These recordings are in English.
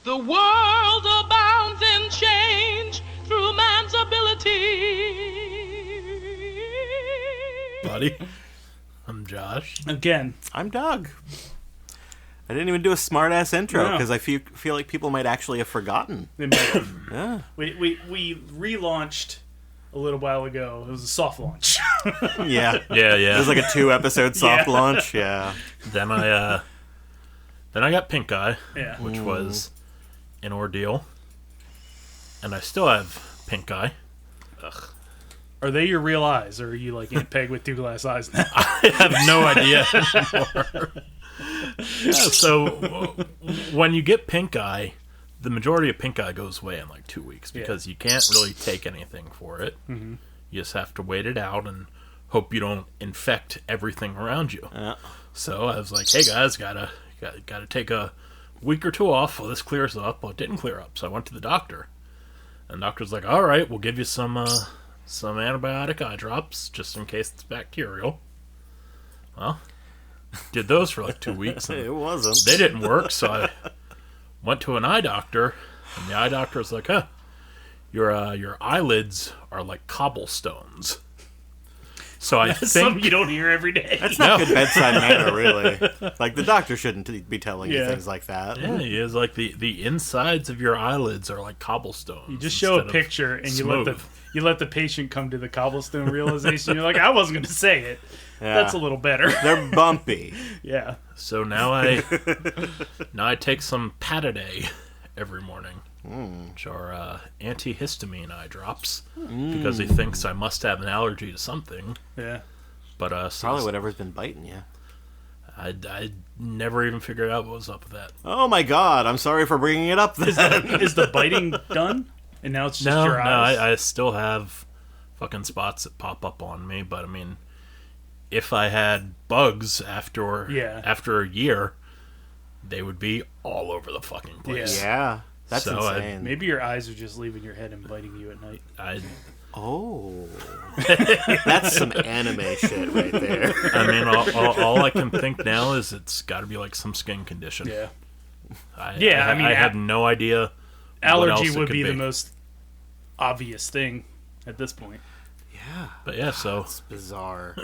The world abounds in change through man's ability. Buddy, I'm Josh. Again. I'm Doug. I didn't even do a smart-ass intro No. because I feel like people might actually have forgotten. They might have. Yeah. We relaunched a little while ago. It was a soft launch. Yeah. Yeah. It was like a 2-episode soft Yeah. launch. Yeah. Then I got pink eye, Yeah. which was an ordeal, and I still have pink eye. Ugh. Are they your real eyes, or are you like Aunt Peg with 2 glass eyes now? I have no idea anymore. Yeah, so when you get pink eye, the majority of pink eye goes away in like 2 weeks because you can't really take anything for it. Mm-hmm. You just have to wait it out and hope you don't infect everything around you. Yeah. So I was like, "Hey guys, gotta take a week or 2 off while this clears up." Well, it didn't clear up, so I went to the doctor, and the doctor's like, "All right, we'll give you some antibiotic eye drops just in case it's bacterial." Well, did those for like 2 weeks. And It wasn't. they didn't work, so I went to an eye doctor, and the eye doctor was like, "Huh, your eyelids are like cobblestones." So I That's something think you don't hear every day. That's not good bedside manner, really. Like, the doctor shouldn't be telling you Yeah. things like that. yeah, he is like the insides of your eyelids are like cobblestones. You just show a instead of picture and smooth. you let the patient come to the cobblestone realization. You're like, I wasn't going to say it. Yeah. That's a little better. They're bumpy. Yeah. So now I take some Pataday every morning, which are antihistamine eye drops, because he thinks I must have an allergy to something. Yeah. But Probably whatever's been biting you. I never even figured out what was up with that. Oh my god, I'm sorry for bringing it up then. Is the biting done? And now it's just No, your eyes? I still have fucking spots that pop up on me. But I mean, if I had bugs after a year, they would be all over the fucking place. Yeah. That's So insane. Maybe your eyes are just leaving your head and biting you at night. Oh. That's some anime shit right there. I mean, all I can think now is it's got to be like some skin condition. Yeah. I mean, I have no idea. what Allergy else it would could be the most obvious thing at this point. Yeah. But yeah, so It's bizarre.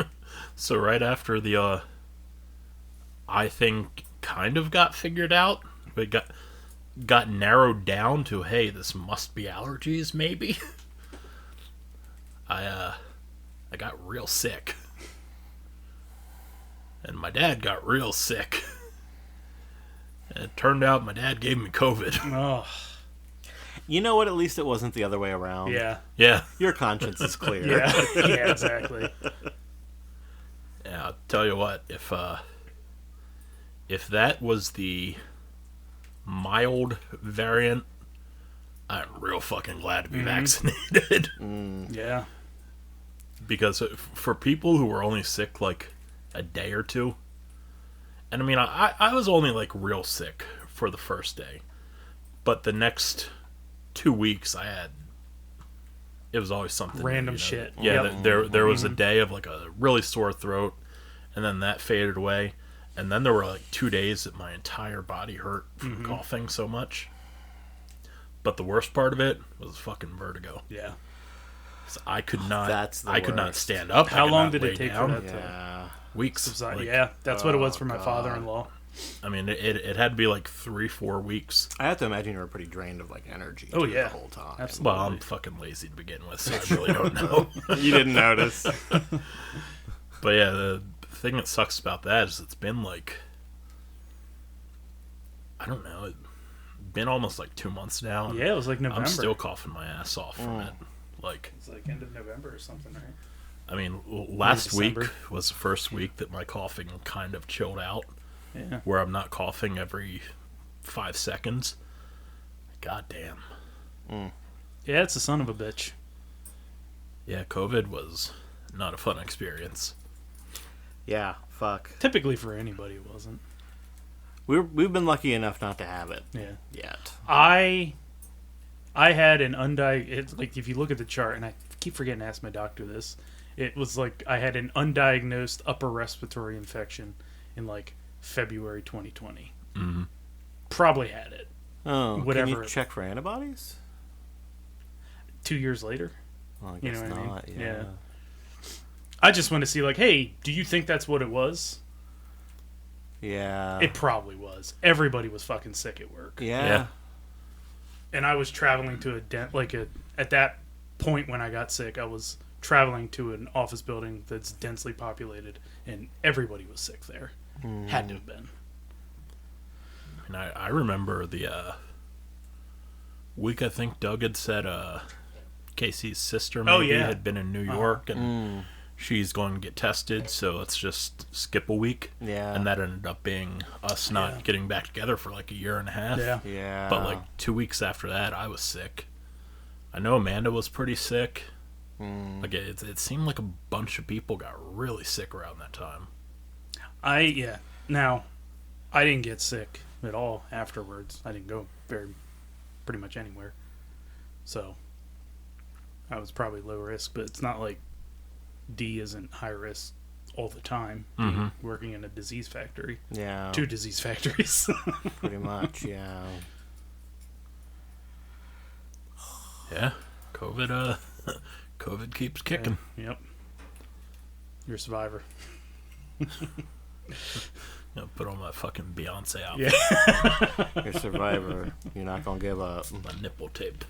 so right after the I think kind of got figured out, but got narrowed down to, hey, this must be allergies, maybe. I got real sick, and my dad got real sick. And it turned out my dad gave me COVID. Oh, You know what? At least it wasn't the other way around. yeah. Yeah, Your conscience is clear. Yeah. Yeah, exactly. yeah. I'll tell you what, if that was the mild variant, I'm real fucking glad to be vaccinated. Yeah. Because for people who were only sick like a day or two, and I mean, I was only like real sick for the first day, but the next 2 weeks it was always something Random new, shit. Yeah, Yep. there was a day of like a really sore throat, and then that faded away, and then there were like 2 days that my entire body hurt from coughing so much. But the worst part of it was fucking vertigo. Yeah. So I could not. That's the I could not worst. stand up. How I could long not did lay it take down. for that to Yeah. Weeks. subside? Like, Yeah, that's what it was for my father-in-law. I mean, it had to be like 3-4 weeks. I have to imagine you were pretty drained of like energy. Oh, too, yeah. the whole time. Absolutely. Well, I'm fucking lazy to begin with, so I really don't know. You didn't notice. But yeah, the thing that sucks about that is it's been like, I don't know, it's been almost like 2 months now. Yeah, it was like November. I'm still coughing my ass off from it. Like, It's like end of November or something, right? I mean, last week December. was the first week that my coughing kind of chilled out, Yeah. where I'm not coughing every 5 seconds. God damn. Yeah, it's a son of a bitch. Yeah, COVID was not a fun experience. Yeah, fuck. Typically for anybody, it wasn't. We've been lucky enough not to have it Yeah. yet. I had an undiagnosed, like if you look at the chart, and I keep forgetting to ask my doctor this, it was like I had an undiagnosed upper respiratory infection in like February 2020. Mm-hmm. Probably had it. Oh, whatever. Can you check for antibodies? 2 years later. Well, I You guess know what I mean? not. Yeah. I just want to see, like, hey, do you think that's what it was? Yeah. It probably was. Everybody was fucking sick at work. Yeah. And I was traveling to at that point when I got sick, I was traveling to an office building that's densely populated, and everybody was sick there. Had to have been. And I remember the week I think Doug had said Casey's sister maybe had been in New York and she's going to get tested, so let's just skip a week. Yeah. And that ended up being us not getting back together for like a year and a half. Yeah. Yeah. But like 2 weeks after that, I was sick. I know Amanda was pretty sick. Like it seemed like a bunch of people got really sick around that time. Now, I didn't get sick at all afterwards. I didn't go pretty much anywhere. So, I was probably low risk, but it's not like D isn't high risk all the time. Working in a disease factory. Yeah. 2 disease factories. Pretty much, yeah. Yeah. COVID keeps kicking. Yep. You're a survivor. Put on my fucking Beyonce outfit. Yeah. You're a survivor. You're not gonna give up. My nipple tape.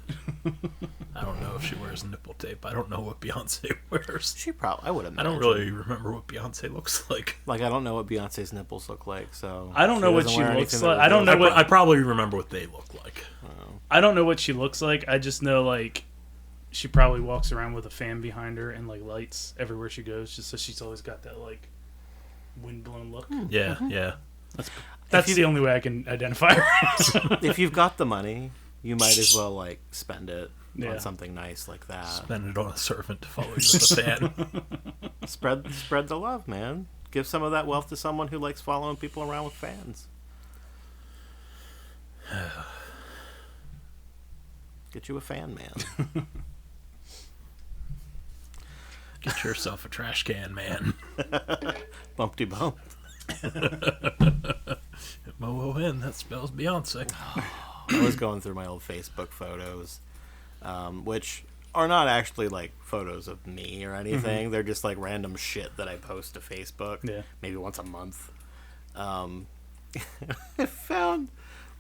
I don't know if she wears nipple tape. I don't know what Beyonce wears. She probably. I would imagine. I don't really remember what Beyonce looks like. Like, I don't know what Beyonce's nipples look like, so I don't know what doesn't she wear looks anything that like. I don't know reveals- what I probably remember what they look like. I don't know what she looks like. I just know, like, she probably walks around with a fan behind her and, like, lights everywhere she goes, just so she's always got that, like, windblown look. Yeah, yeah. That's the only way I can identify her. If you've got the money, you might as well like spend it Yeah. on something nice like that. Spend it on a servant to follow you with a fan. Spread the love, man. Give some of that wealth to someone who likes following people around with fans. Get you a fan, man. Get yourself a trash can, man. Bumpty bump. M-O-O-N, that spells Beyonce. I was going through my old Facebook photos, which are not actually like photos of me or anything. They're just like random shit that I post to Facebook, maybe once a month. I found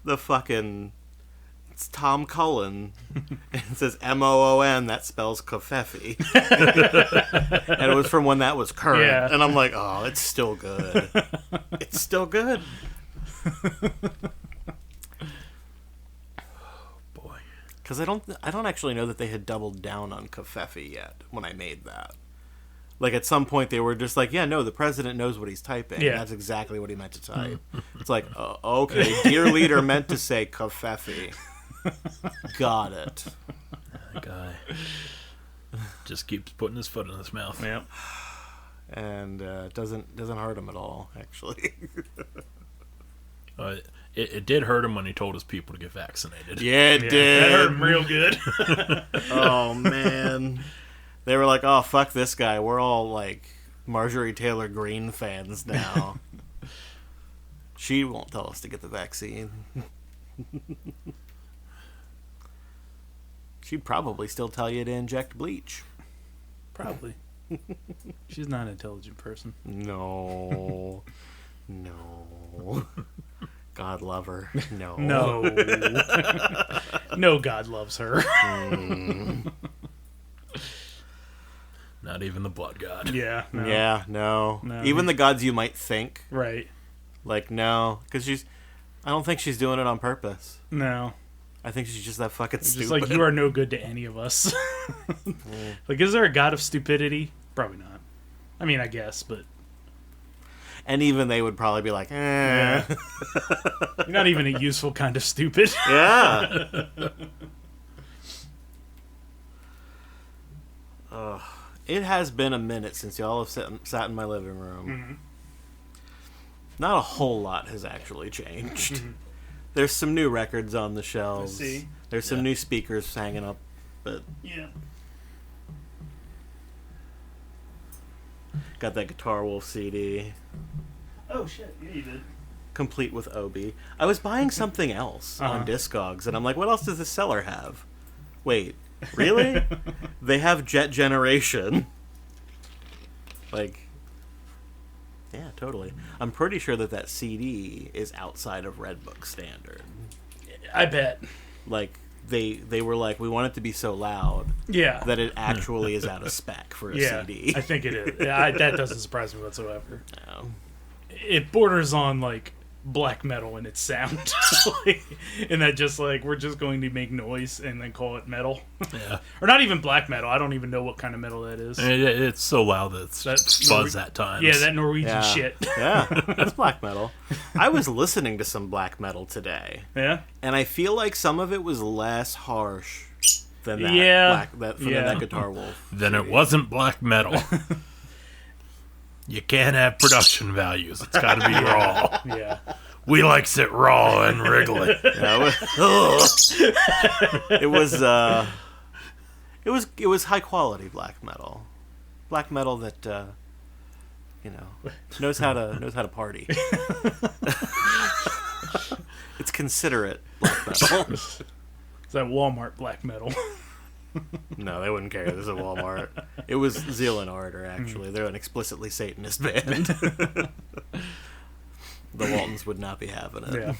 the fucking... It's Tom Cullen. And it says M-O-O-N, that spells Covfefe. And it was from when that was current. Yeah. And I'm like, oh, it's still good. It's still good. Boy. Because I don't actually know that they had doubled down on Covfefe yet when I made that. Like, at some point, they were just like, yeah, no, the president knows what he's typing. Yeah. That's exactly what he meant to type. It's like, okay, dear leader meant to say Covfefe. Got it. That guy just keeps putting his foot in his mouth. Yep. And doesn't hurt him at all, actually. It did hurt him when he told his people to get vaccinated. Yeah, it did. That hurt him real good. Oh, man. They were like, oh, fuck this guy. We're all, like, Marjorie Taylor Greene fans now. She won't tell us to get the vaccine. She'd probably still tell you to inject bleach. Probably. She's not an intelligent person. No. No. God love her. No. No. No God loves her. Not even the blood god. Yeah. No. Yeah, no. No. Even the gods you might think. Right. Like, no. Because I don't think she's doing it on purpose. No. I think she's just that fucking It's stupid. just like, you are no good to any of us. Like, is there a god of stupidity? Probably not. I mean, I guess, but... And even they would probably be like, eh. Yeah. You're not even a useful kind of stupid. Yeah. It has been a minute since y'all have sat in my living room. Not a whole lot has actually changed. There's some new records on the shelves. I see. There's some new speakers hanging up, but Yeah. got that Guitar Wolf CD. Oh, shit. Yeah, you did. complete with Obi. I was buying something else on Discogs, and I'm like, what else does this seller have? Wait, really? They have Jet Generation. Like, yeah, totally. I'm pretty sure that CD is outside of Redbook standard. I bet. Like, they were like, we want it to be so loud that it actually is out of spec for a CD. I think it is. That doesn't surprise me whatsoever. No. It borders on, like, black metal in its sound. And that just, like, we're just going to make noise and then call it metal. Yeah. Or not even black metal. I don't even know what kind of metal that is. It's so loud that it's fuzz at times. Yeah, that Norwegian shit. Yeah, that's black metal. I was listening to some black metal today. Yeah? And I feel like some of it was less harsh than that, that Guitar Wolf. Then it wasn't black metal. You can't have production values. It's got to be raw. Yeah. We likes it raw and wriggly. It was high quality black metal. Black metal that knows how to party. It's considerate black metal. It's that Walmart black metal. No, they wouldn't carry this at Walmart. It was Zeal and Ardor, actually. They're an explicitly Satanist band. The Waltons would not be having it. Yeah.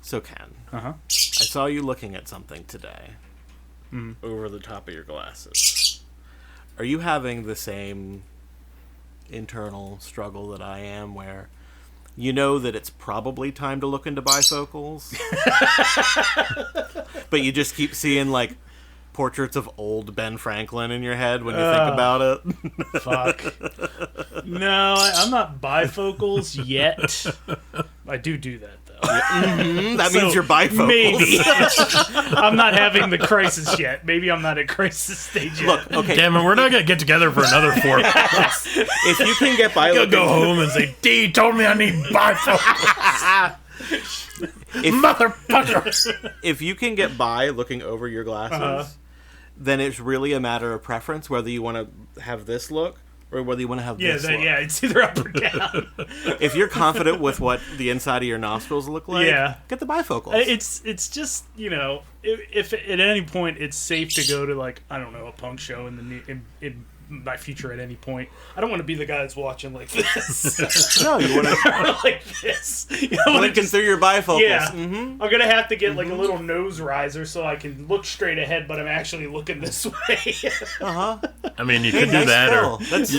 So, Ken, Uh-huh. I saw you looking at something today over the top of your glasses. Are you having the same internal struggle that I am, where you know that it's probably time to look into bifocals, but you just keep seeing, like, portraits of old Ben Franklin in your head when you think about it? Fuck. No, I'm not bifocals yet. I do that, though. That means you're bifocals. Maybe. I'm not having the crisis yet. Maybe I'm not at crisis stage yet. Look, okay. Damn it, we're not going to get together for another 4 months. If you can get by, I'll go home and say, D told me I need bifocals. Motherfucker. If you can get by looking over your glasses, then it's really a matter of preference whether you want to have this look or whether you want to have this look. Yeah, it's either up or down. If you're confident with what the inside of your nostrils look like, get the bifocals. It's just, if at any point it's safe to go to, like, I don't know, a punk show in my future at any point. I don't want to be the guy that's watching like this. No, you want to like this. blinking through your bifocals. Yeah, I'm gonna have to get like a little nose riser so I can look straight ahead, but I'm actually looking this way. I mean, you could do that, Phil. or That's,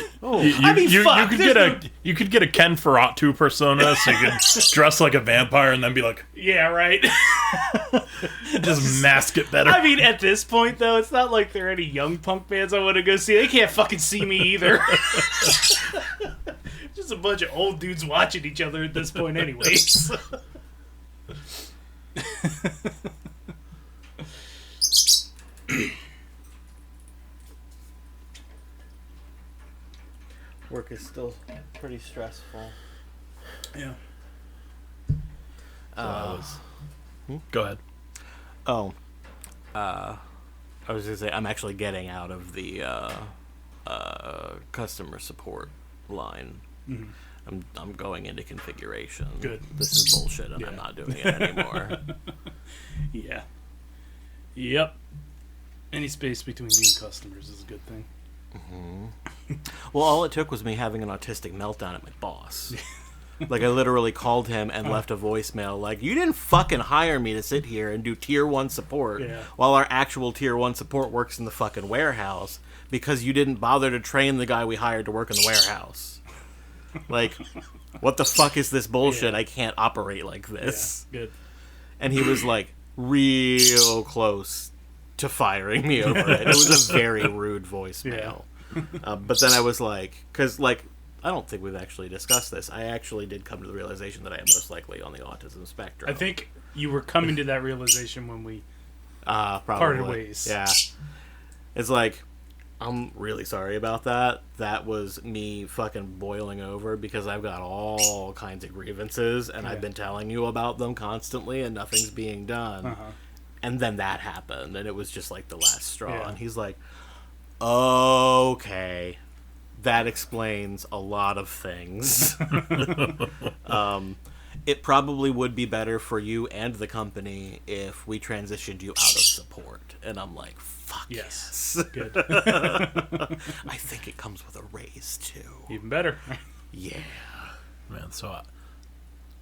you could get a Ken Ferratu persona, so you could dress like a vampire and then be like, yeah, right. just mask it better. I mean, at this point, though, it's not like there are any young punk bands I want to go see. They can't fucking see me either. Just a bunch of old dudes watching each other at this point anyways. work is still pretty stressful. Yeah. Go ahead. I was going to say, I'm actually getting out of the customer support line. Mm-hmm. I'm going into configuration. Good. This is bullshit, and I'm not doing it anymore. Yeah. Yep. Any space between you and customers is a good thing. Mm-hmm. Well, all it took was me having an autistic meltdown at my boss. Like, I literally called him and left a voicemail like, you didn't fucking hire me to sit here and do tier 1 support while our actual tier 1 support works in the fucking warehouse because you didn't bother to train the guy we hired to work in the warehouse. Like, what the fuck is this bullshit? I can't operate like this. Yeah, good. And he was, like, real close to firing me over it. It was a very rude voicemail. Yeah. But then I was like, because, like, I don't think we've actually discussed this. I actually did come to the realization that I am most likely on the autism spectrum. I think you were coming to that realization when we probably parted ways. Yeah. It's like, I'm really sorry about that. That was me fucking boiling over because I've got all kinds of grievances and I've been telling you about them constantly and nothing's being done. And then that happened and it was just like the last straw. And he's like, okay. that explains a lot of things. It probably would be better for you and the company if we transitioned you out of support. And I'm like, fuck yes. Good. I think it comes with a raise, too. Even better. Yeah. Man, so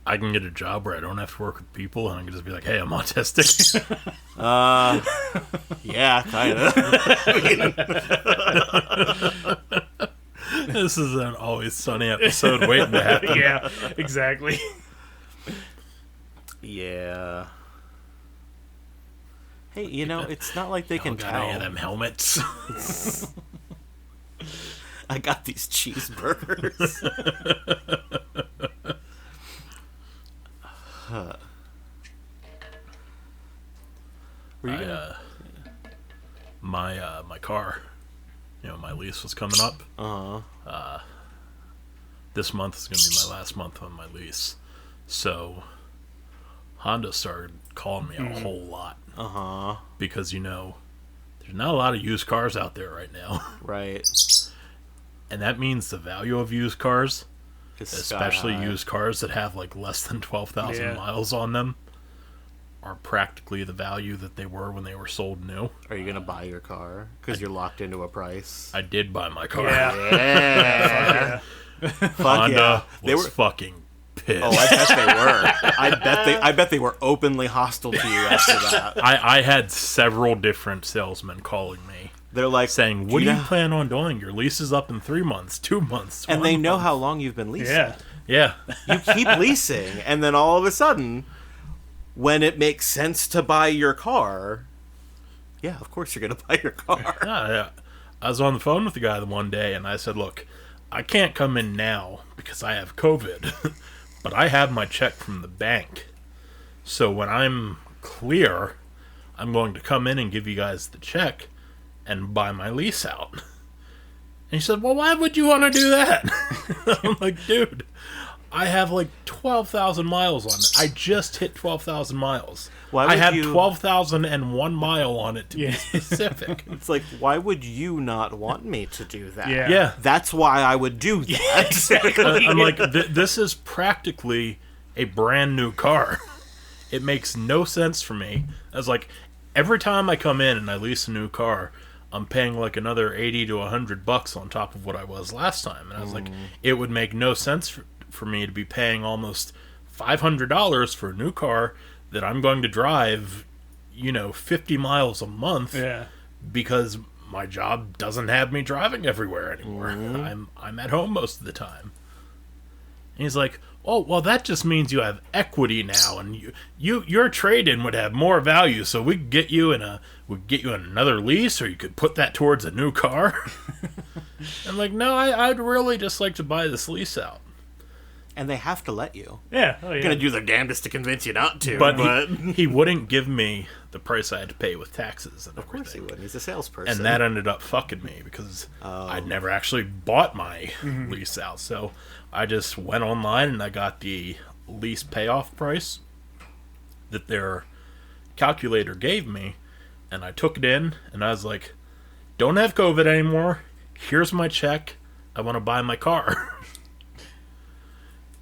I can get a job where I don't have to work with people, and I can just be like, hey, I'm autistic. Yeah, kind of. This is an Always Sunny episode waiting to happen. Yeah, exactly. Yeah. Hey, you know, it's not like they can Got tell. any of them helmets? I got these cheeseburgers. Were you gonna... my car, my lease was coming up. This month is going to be my last month on my lease. So Honda started calling me a whole lot. Because, there's not a lot of used cars out there right now. Right. And that means the value of used cars, It's especially sky high. used cars that have like less than 12,000 miles on them, are practically the value that they were when they were sold new. Are you going to buy your car? Because you're locked into a price. I did buy my car. Yeah. Fuck Honda yeah. was They were... fucking pissed. Oh, I bet they were. I bet they were openly hostile to you after that. I had several different salesmen calling me. They're like saying, what do you plan on doing? Your lease is up in 3 months, 2 months, and 1 they know month." how long you've been leasing. Yeah. Yeah. You keep leasing, and then all of a sudden, when it makes sense to buy your car, yeah, of course you're going to buy your car. Yeah. I was on the phone with the guy the one day, and I said, look, I can't come in now because I have COVID, but I have my check from the bank. So when I'm clear, I'm going to come in and give you guys the check and buy my lease out. And he said, well, why would you want to do that? I'm like, dude, I have like 12,000 miles on it. I just hit 12,000 miles. I have 12,001 mile on it to be specific. It's like, why would you not want me to do that? Yeah. That's why I would do that. Exactly. I'm like, this is practically a brand new car. It makes no sense for me. I was like, every time I come in and I lease a new car, I'm paying like another $80 to $100 on top of what I was last time. And I was like, it would make no sense for me to be paying almost $500 for a new car that I'm going to drive, 50 miles a month. Yeah. Because my job doesn't have me driving everywhere anymore. I'm at home most of the time. And he's like, oh, well, that just means you have equity now, and your trade-in would have more value, so we could get you in another lease, or you could put that towards a new car. I'm like, no, I'd really just like to buy this lease out. And they have to let you. Yeah. Oh, yeah. Going to do their damnedest to convince you not to. But he wouldn't give me the price I had to pay with taxes and everything. Of course he wouldn't. He's a salesperson. And that ended up fucking me because I'd never actually bought my lease out. So I just went online and I got the lease payoff price that their calculator gave me. And I took it in and I was like, don't have COVID anymore. Here's my check. I want to buy my car.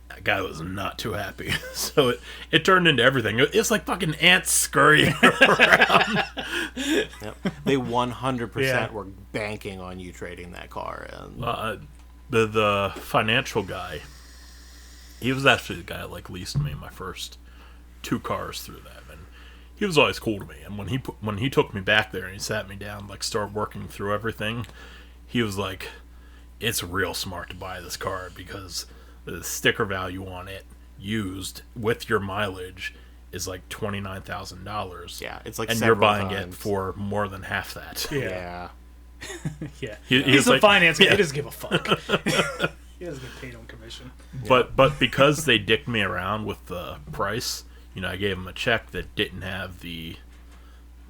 That guy was not too happy. So it turned into everything. It's like fucking ants scurrying around. Yep. They 100% were banking on you trading that car in. The financial guy, he was actually the guy that like leased me my first 2 cars through them, and he was always cool to me. And when he took me back there and he sat me down, like started working through everything, he was like, "It's real smart to buy this car because the sticker value on it, used with your mileage, is like $29,000. Yeah, it's like and you're several buying times. it for more than half that." Yeah. Yeah. He's a like, finance guy. He doesn't give a fuck. He doesn't get paid on commission. But because they dicked me around with the price, I gave them a check that didn't have the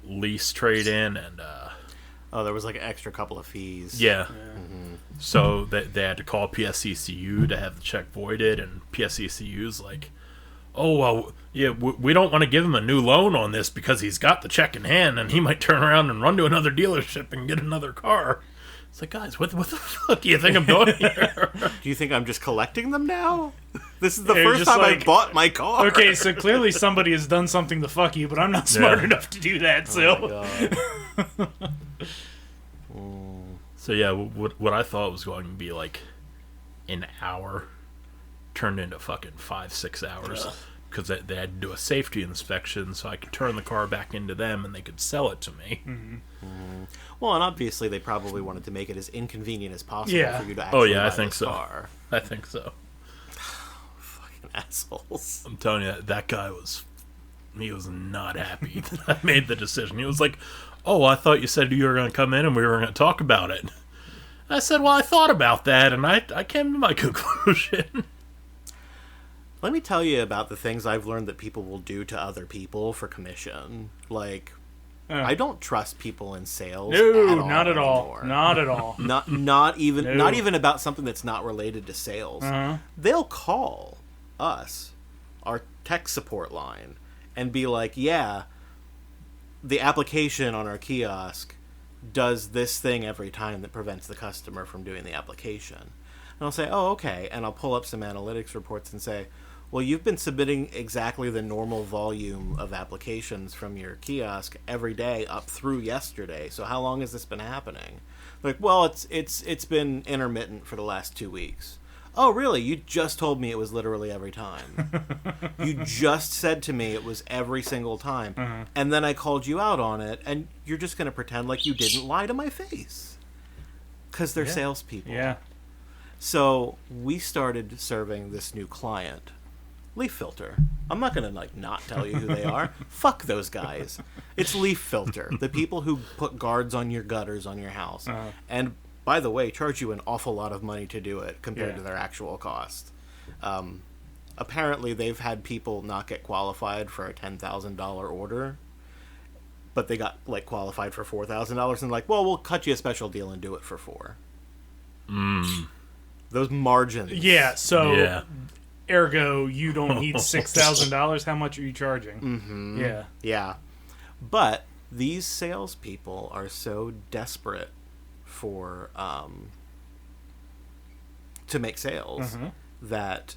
lease trade in and there was like an extra couple of fees. yeah. So they had to call PSECU to have the check voided, and PSECU's like, oh, well, yeah, we don't want to give him a new loan on this because he's got the check in hand and he might turn around and run to another dealership and get another car. It's like, guys, what the fuck do you think I'm doing here? Do you think I'm just collecting them now? This is the They're first just time I like, bought my car. Okay, so clearly somebody has done something to fuck you, but I'm not smart enough to do that, so... So yeah, what I thought was going to be like an hour turned into fucking 5-6 hours. Because they had to do a safety inspection so I could turn the car back into them and they could sell it to me. Well, and obviously they probably wanted to make it as inconvenient as possible for you to actually buy this car. I think so. Fucking assholes. I'm telling you, that guy was not happy that I made the decision. He was like, oh, I thought you said you were going to come in and we were going to talk about it. I said, well, I thought about that and I came to my conclusion. Let me tell you about the things I've learned that people will do to other people for commission. Like, I don't trust people in sales. No, not at all. Not at all. Not even about something that's not related to sales. They'll call us, our tech support line, and be like, yeah, the application on our kiosk does this thing every time that prevents the customer from doing the application. And I'll say, oh, okay. And I'll pull up some analytics reports and say, well, you've been submitting exactly the normal volume of applications from your kiosk every day up through yesterday. So how long has this been happening? Like, well, it's been intermittent for the last 2 weeks. Oh, really? You just told me it was literally every time. You just said to me it was every single time. And then I called you out on it, and you're just going to pretend like you didn't lie to my face. Because they're salespeople. Yeah. So we started serving this new client, Leaf Filter. I'm not going to not tell you who they are. Fuck those guys. It's Leaf Filter, the people who put guards on your gutters on your house. And by the way, charge you an awful lot of money to do it compared to their actual cost. Apparently, they've had people not get qualified for a $10,000 order, but they got qualified for $4,000 and well, we'll cut you a special deal and do it for $4,000. Those margins. Yeah. So, ergo, you don't need $6,000. How much are you charging? Yeah. Yeah. But these salespeople are so desperate for to make sales that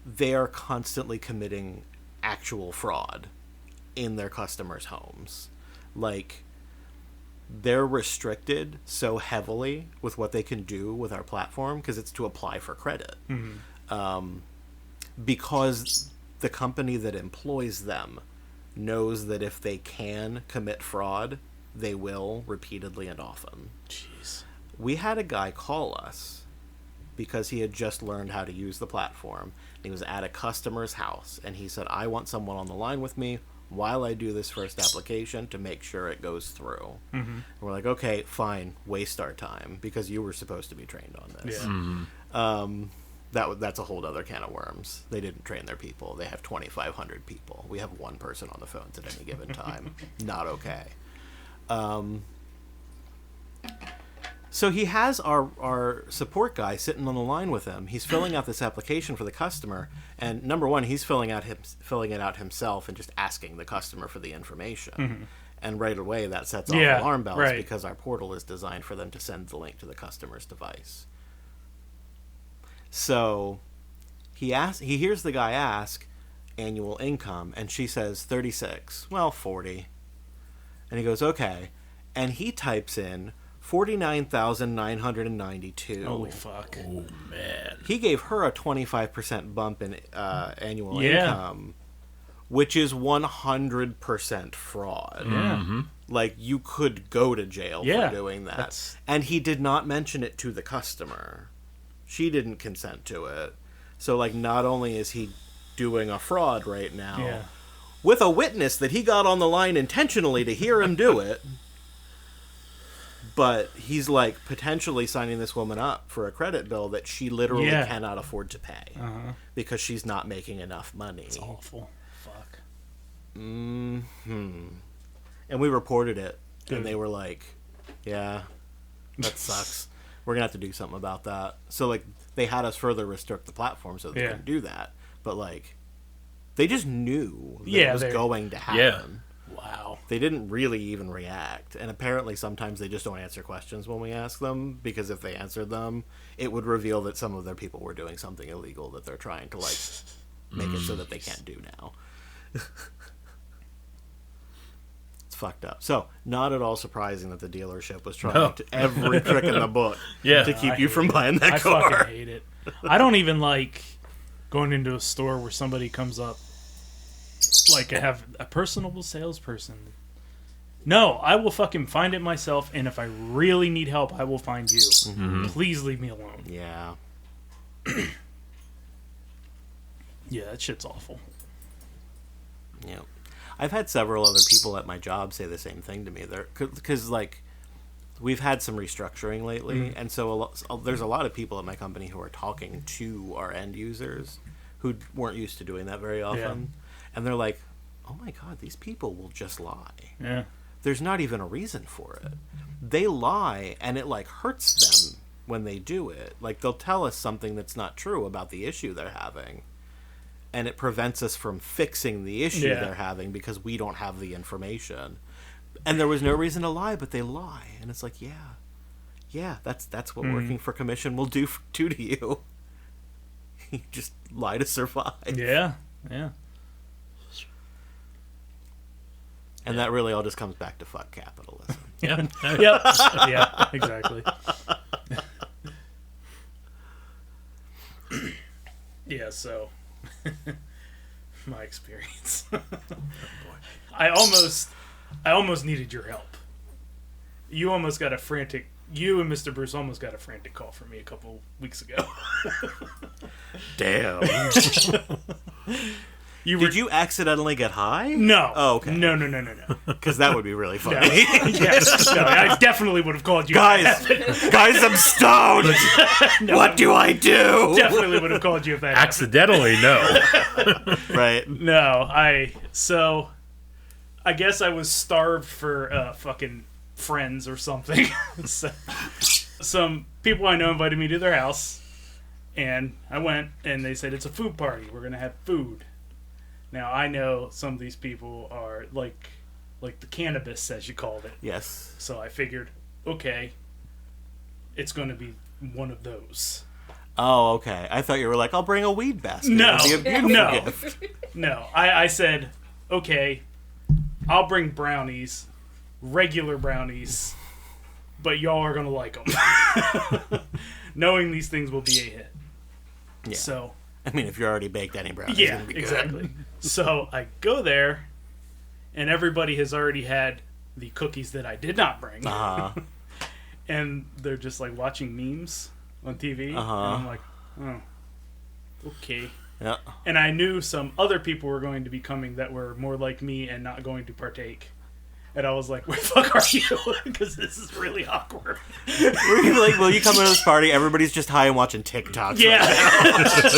they are constantly committing actual fraud in their customers' homes. Like, they're restricted so heavily with what they can do with our platform because it's to apply for credit. Because the company that employs them knows that if they can commit fraud, they will repeatedly and often. Jeez. We had a guy call us because he had just learned how to use the platform. He was at a customer's house, and he said, I want someone on the line with me while I do this first application to make sure it goes through. And we're like, okay, fine, waste our time, because you were supposed to be trained on this. That's a whole other can of worms. They didn't train their people. They have 2,500 people. We have one person on the phones at any given time. Not okay. So he has our support guy sitting on the line with him. He's filling out this application for the customer, and number one, he's filling it out himself and just asking the customer for the information. And right away, that sets off alarm bells because our portal is designed for them to send the link to the customer's device. So he hears the guy ask annual income, and she says 36. Well, 40. And he goes, okay. And he types in 49,992. Holy fuck. Oh, man. He gave her a 25% bump in annual income, which is 100% fraud. Like, you could go to jail for doing that. And he did not mention it to the customer. She didn't consent to it. So, not only is he doing a fraud right now, with a witness that he got on the line intentionally to hear him do it, but he's potentially signing this woman up for a credit bill that she literally cannot afford to pay because she's not making enough money. It's awful. Fuck. And we reported it, and they were like, yeah, that sucks. We're going to have to do something about that. So, they had us further restrict the platform so they couldn't do that. But, they just knew that it was going to happen. Yeah. Wow. They didn't really even react. And apparently sometimes they just don't answer questions when we ask them, because if they answered them, it would reveal that some of their people were doing something illegal that they're trying to, like, make it so that they can't do now. It's fucked up. So, not at all surprising that the dealership was trying to every trick in the book to keep you from buying that car. I fucking hate it. I don't even like going into a store where somebody comes up, like I have a personable salesperson. No, I will fucking find it myself, and if I really need help, I will find you. Mm-hmm. Please leave me alone. Yeah. Yeah, that shit's awful. Yeah. I've had several other people at my job say the same thing to me. Because, like, we've had some restructuring lately, and so there's a lot of people at my company who are talking to our end users who weren't used to doing that very often. Yeah. And they're like, oh my God, these people will just lie. Yeah. There's not even a reason for it. They lie, and it, like, hurts them when they do it. Like, they'll tell us something that's not true about the issue they're having, and it prevents us from fixing the issue they're having because we don't have the information. And there was no reason to lie, but they lie. And it's like, yeah, that's what working for commission will do to you. You just lie to survive. Yeah. And that really all just comes back to fuck capitalism. Yeah. Yep. Yeah, exactly. Yeah, so my experience. I almost needed your help. You and Mr. Bruce almost got a frantic call from me a couple weeks ago. Damn. Did you accidentally get high? No. Oh, okay. No. Because that would be really funny. No. Yes. No, I definitely would have called you. Guys, I'm stoned. No, what do I do? Definitely would have called you if that accidentally happened. No. Right. No, I guess I was starved for fucking friends or something. So, some people I know invited me to their house, and I went, and they said, it's a food party. We're going to have food. Now, I know some of these people are like the cannabis, as you called it. Yes. So I figured, okay, it's going to be one of those. Oh, okay. I thought you were like, I'll bring a weed basket. No. It'd be a beautiful gift. No. I said, okay, I'll bring brownies, regular brownies, but y'all are going to like them. Knowing these things will be a hit. Yeah. So... I mean, if you're already baked any brownies, yeah, it's gonna be exactly. Good. So I go there, and everybody has already had the cookies that I did not bring. Uh-huh. And they're just like watching memes on TV. And I'm like, oh, okay. Yeah. And I knew some other people were going to be coming that were more like me and not going to partake. And I was like, where the fuck are you? Because this is really awkward. We're like, will you come to this party? Everybody's just high and watching TikToks. Yeah.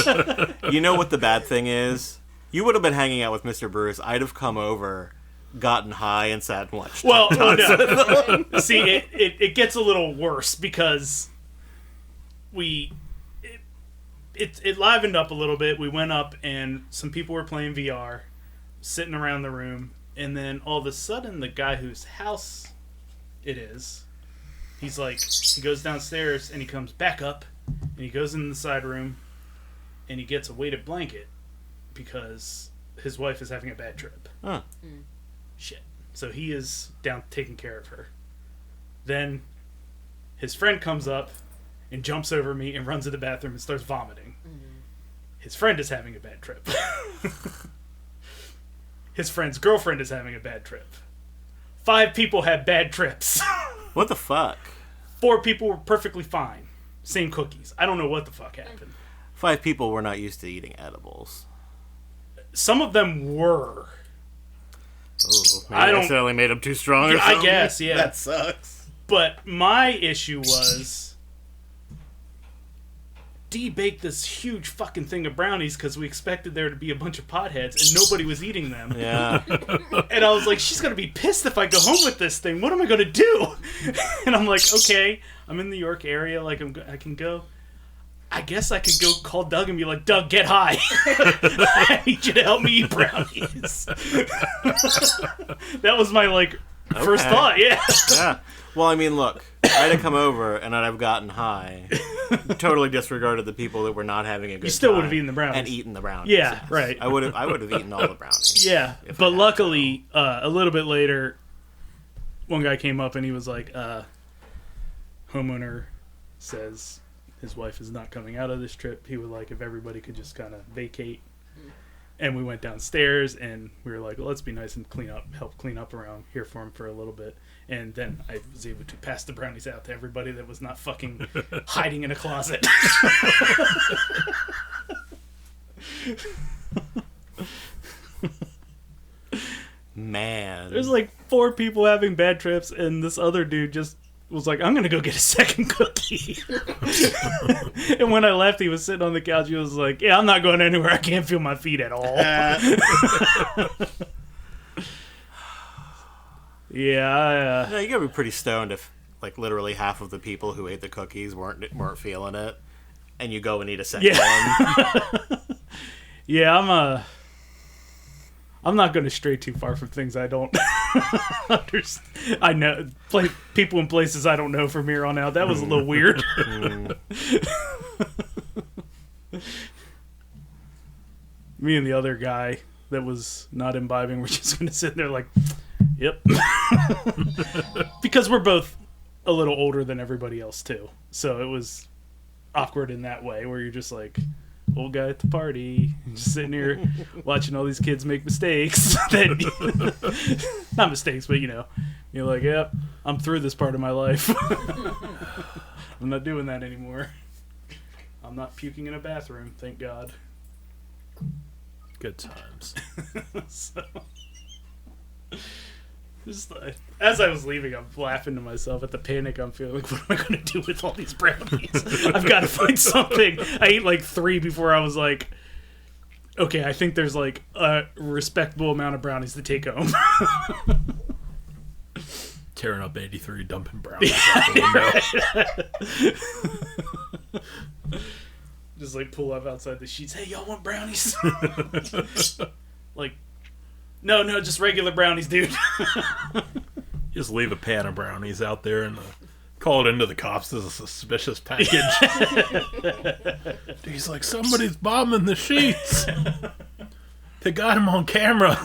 Right now. You know what the bad thing is? You would have been hanging out with Mr. Bruce. I'd have come over, gotten high, and sat and watched TikToks. No. See, it gets a little worse because it livened up a little bit. We went up, and some people were playing VR, sitting around the room. And then all of a sudden, the guy whose house it is, he's like, he goes downstairs and he comes back up and he goes in the side room and he gets a weighted blanket because his wife is having a bad trip. Huh. Shit. So he is down taking care of her. Then his friend comes up and jumps over me and runs to the bathroom and starts vomiting. His friend is having a bad trip. His friend's girlfriend is having a bad trip. 5 people had bad trips. What the fuck? 4 people were perfectly fine. Same cookies. I don't know what the fuck happened. 5 people were not used to eating edibles. Some of them were. Ooh, maybe I accidentally made them too strong or something. I guess, yeah. That sucks. But my issue was... debaked this huge fucking thing of brownies because we expected there to be a bunch of potheads and nobody was eating them. Yeah. And I was like, she's going to be pissed if I go home with this thing. What am I going to do? And I'm like, okay, I'm in the York area. Like, I can go. I guess I could go call Doug and be like, Doug, get high. I need you to help me eat brownies. That was my, first thought, yeah. Yeah. Well, I mean, look, I had to come over and I'd have gotten high. Totally disregarded the people that were not having a good time. You still would have eaten the brownies. And eaten the brownies. Yeah, yes. right. I would have eaten all the brownies. Yeah, but luckily, a little bit later, one guy came up and he was like, homeowner says his wife is not coming out of this trip. He would like if everybody could just kind of vacate. And we went downstairs and we were like, well, let's be nice and help clean up around here for him for a little bit. And then I was able to pass the brownies out to everybody that was not fucking hiding in a closet. Man. There's like 4 people having bad trips and this other dude just was like, I'm going to go get a second cookie. And when I left, he was sitting on the couch. He was like, yeah, I'm not going anywhere. I can't feel my feet at all. Yeah. You gotta be pretty stoned if, like, literally half of the people who ate the cookies weren't feeling it, and you go and eat a second one. Yeah, I'm not going to stray too far from things I don't understand. I know people in places I don't know from here on out. That was a little weird. Me and the other guy that was not imbibing were just going to sit there like, yep. Because we're both a little older than everybody else too. So it was awkward in that way where you're just like, old guy at the party, just sitting here watching all these kids make mistakes. Not mistakes, but you're like, yep, I'm through this part of my life. I'm not doing that anymore. I'm not puking in a bathroom, thank God. Good times. So, just as I was leaving, I'm laughing to myself at the panic I'm feeling. Like, what am I going to do with all these brownies? I've got to find something. I ate like 3 before I was like, okay, I think there's like a respectable amount of brownies to take home. Tearing up 83, dumping brownies out the window. Just like pull up outside the sheets. Hey, y'all want brownies? Like, no, just regular brownies, dude. Just leave a pan of brownies out there and call it into the cops as a suspicious package. He's like, somebody's bombing the sheets. They got him on camera.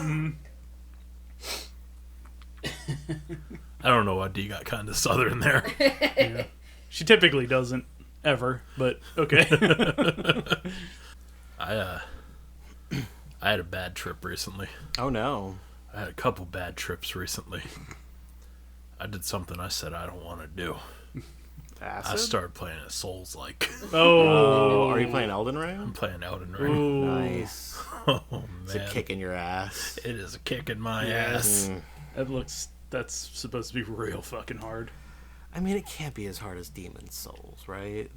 I don't know why D got kind of southern there. Yeah. She typically doesn't ever, but okay. I had a bad trip recently. Oh no. I had a couple bad trips recently. I did something I said I don't want to do. Acid? I started playing at Souls-like. Oh, are you playing Elden Ring? I'm playing Elden Ring. Ooh. Nice. Oh, man. It's a kick in your ass. It is a kick in my ass. That's supposed to be real fucking hard. I mean, it can't be as hard as Demon's Souls, right?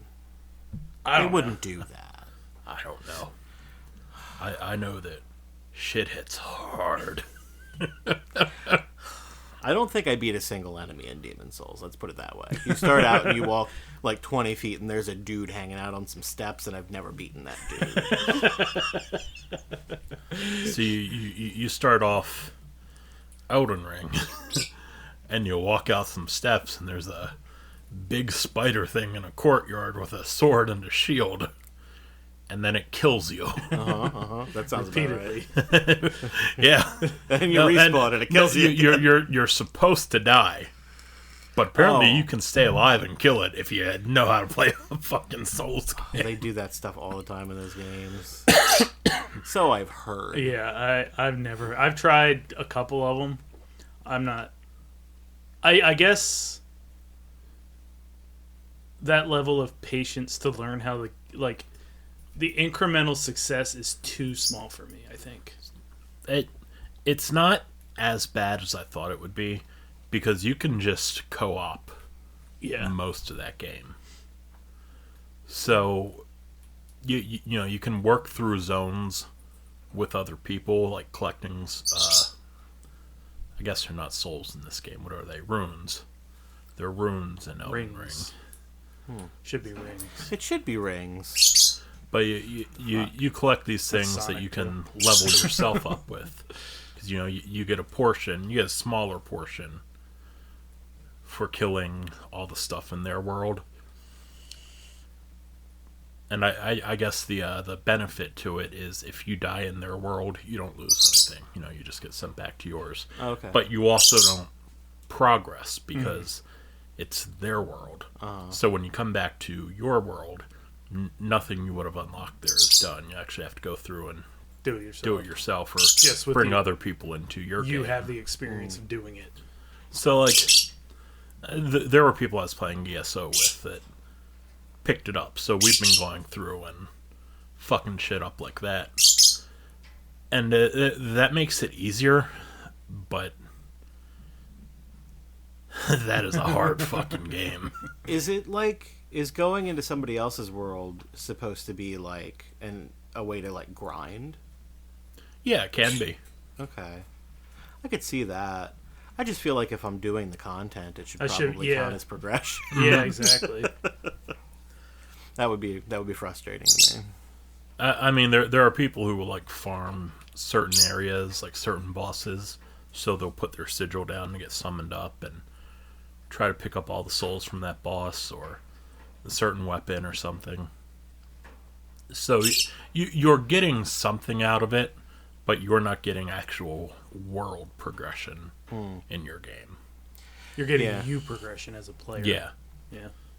I wouldn't do that. I don't know. I know that shit hits hard. I don't think I beat a single enemy in Demon's Souls. Let's put it that way. You start out and you walk like 20 feet and there's a dude hanging out on some steps and I've never beaten that dude. So you start off Elden Ring and you walk out some steps and there's a big spider thing in a courtyard with a sword and a shield. And then it kills you. That sounds Repeatedly. about right. Yeah. And you respawn and it kills you. You're supposed to die. But apparently you can stay alive and kill it if you know how to play a fucking Souls game. They do that stuff all the time in those games. So I've heard. Yeah, I've tried a couple of them. I'm not... I guess that level of patience to learn how to, like... The incremental success is too small for me, I think. It's not as bad as I thought it would be, because you can just co-op most of that game. So, you know, you can work through zones with other people, like collecting, I guess they're not souls in this game. What are they? Runes. They're runes in Elden Ring. Should be rings. It should be rings. But you collect these things that you can level yourself up with. Because, you get a portion, you get a smaller portion for killing all the stuff in their world. And I guess the benefit to it is if you die in their world, you don't lose anything. You just get sent back to yours. Okay. But you also don't progress because it's their world. So when you come back to your world, nothing you would have unlocked there is done. You actually have to go through and do it yourself, or bring other people into your game. You have the experience of doing it. So, there were people I was playing ESO with that picked it up. So we've been going through and fucking shit up like that. And that makes it easier, but that is a hard fucking game. Is going into somebody else's world supposed to be a way to grind? Yeah, it can be. Okay. I could see that. I just feel like if I'm doing the content, it should probably count as progression. Yeah, exactly. That would be frustrating to me. I mean, there are people who will farm certain areas, certain bosses, so they'll put their sigil down to get summoned up and try to pick up all the souls from that boss or a certain weapon or something. So you're getting something out of it, but you're not getting actual world progression in your game. You're getting you progression as a player. Yeah.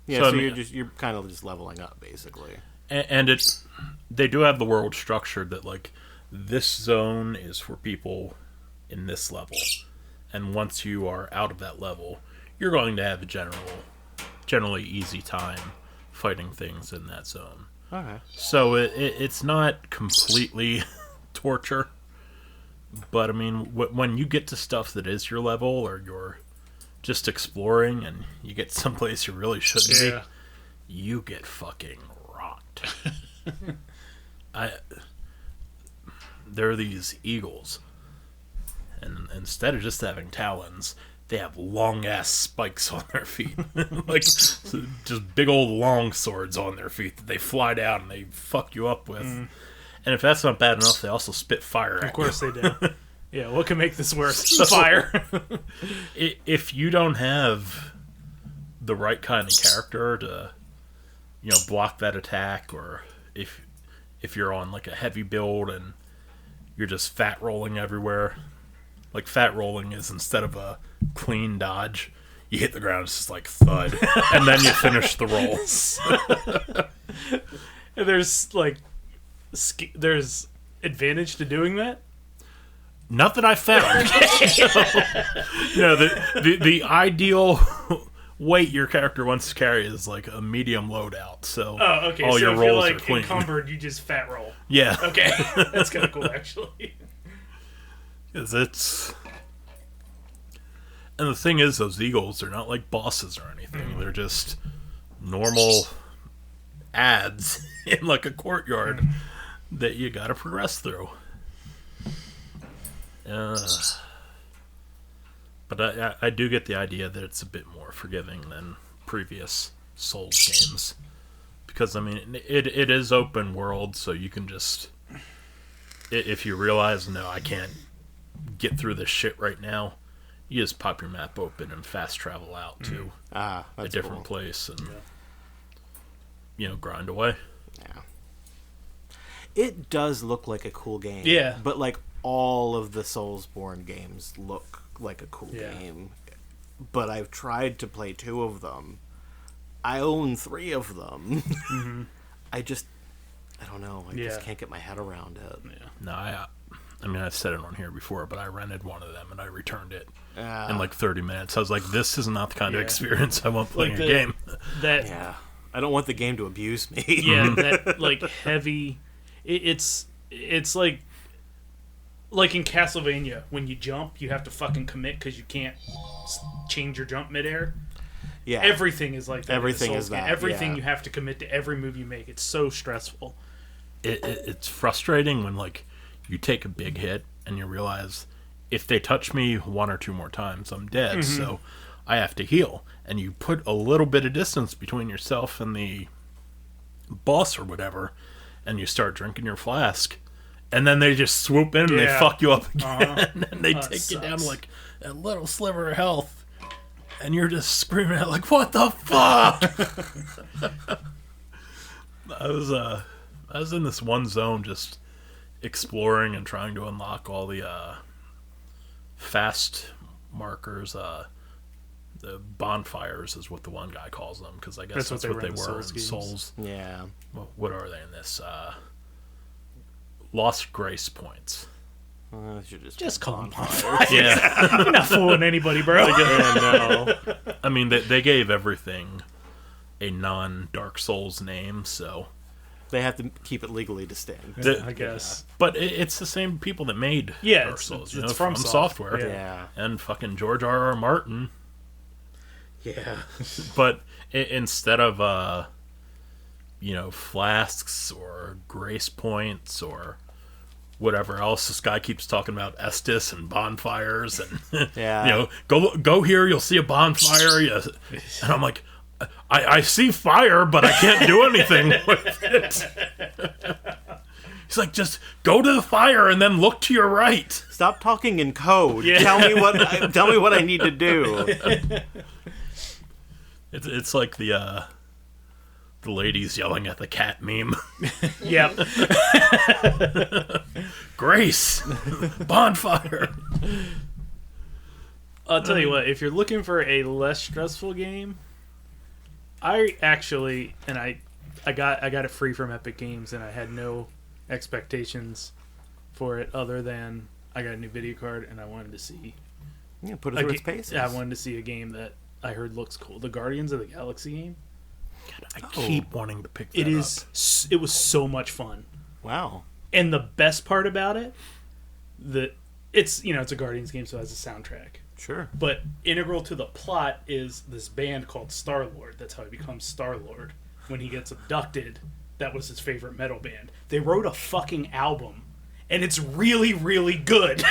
Yeah, so you're kind of just leveling up, basically. And they do have the world structured that, this zone is for people in this level. And once you are out of that level, you're going to have a generally easy time fighting things in that zone. Okay. So it's not completely torture. But, I mean, when you get to stuff that is your level or you're just exploring and you get someplace you really shouldn't be, you get fucking rocked. There are these eagles, and instead of just having talons, they have long ass spikes on their feet, just big old long swords on their feet that they fly down and they fuck you up with. And if that's not bad enough, they also spit fire at you. Of course they do. Yeah, what can make this worse? Fire. If you don't have the right kind of character to, block that attack, or if you're on a heavy build and you're just fat rolling everywhere, fat rolling is instead of a clean dodge, you hit the ground, it's just thud, and then you finish the roll. And there's advantage to doing that? Not that I found. The ideal weight your character wants to carry is a medium loadout. So okay. all So your if rolls you're are clean. encumbered, you just fat roll. Yeah. Okay, that's kind of cool actually. Because and the thing is, those eagles, they're not like bosses or anything. They're just normal ads in a courtyard that you gotta progress through. But I do get the idea that it's a bit more forgiving than previous Souls games. Because, I mean, it is open world, so you can just... If you realize, no, I can't get through this shit right now, you just pop your map open and fast travel out to a different place and, grind away. Yeah. It does look like a cool game. Yeah. But, all of the Soulsborne games look like a cool game. But I've tried to play 2 of them. I own 3 of them. Mm-hmm. I don't know. I just can't get my head around it. Yeah. No, I mean, I've said it on here before, but I rented one of them and I returned it in 30 minutes. I was like, this is not the kind of experience I want playing a game. I don't want the game to abuse me. Yeah, that heavy. It's like in Castlevania, when you jump, you have to fucking commit because you can't change your jump midair. Yeah, everything is like that. Everything is that. Everything you have to commit to every move you make. It's so stressful. It's frustrating when you take a big hit and you realize if they touch me 1 or 2 more times, I'm dead. Mm-hmm. So I have to heal. And you put a little bit of distance between yourself and the boss or whatever, and you start drinking your flask. And then they just swoop in and they fuck you up again. And they take you down to like a little sliver of health. And you're just screaming out like, what the fuck? I was in this one zone just exploring and trying to unlock all the fast markers. The bonfires is what the one guy calls them, because I guess that's what they were in Souls. Yeah. Well, what are they in this? Lost Grace points. Just call them bonfires. Yeah. You're not fooling anybody, bro. No. I mean, they gave everything a non-Dark Souls name, so... They have to keep it legally distinct. I guess. But it's the same people that made Dark Souls. It's from Software. Yeah. And fucking George R.R. Martin. Yeah. But instead of, flasks or grace points or whatever else, this guy keeps talking about Estus and bonfires and, Yeah. go here, you'll see a bonfire. And I'm like, I see fire, but I can't do anything with it. He's like, just go to the fire and then look to your right. Stop talking in code. Yeah. Tell me what I need to do. It's like the ladies yelling at the cat meme. Yep. Grace, bonfire. I'll tell you what, if you're looking for a less stressful game, I actually, and I got it free from Epic Games, and I had no expectations for it other than I got a new video card and I wanted to see. Yeah, put it through its paces. I wanted to see a game that I heard looks cool. The Guardians of the Galaxy game. God, I keep wanting to pick that It up. It was so much fun. Wow. And the best part about it, it's a Guardians game, so it has a soundtrack. Sure. But integral to the plot is this band called Star-Lord. That's how he becomes Star-Lord. When he gets abducted, that was his favorite metal band. They wrote a fucking album, and it's really, really good.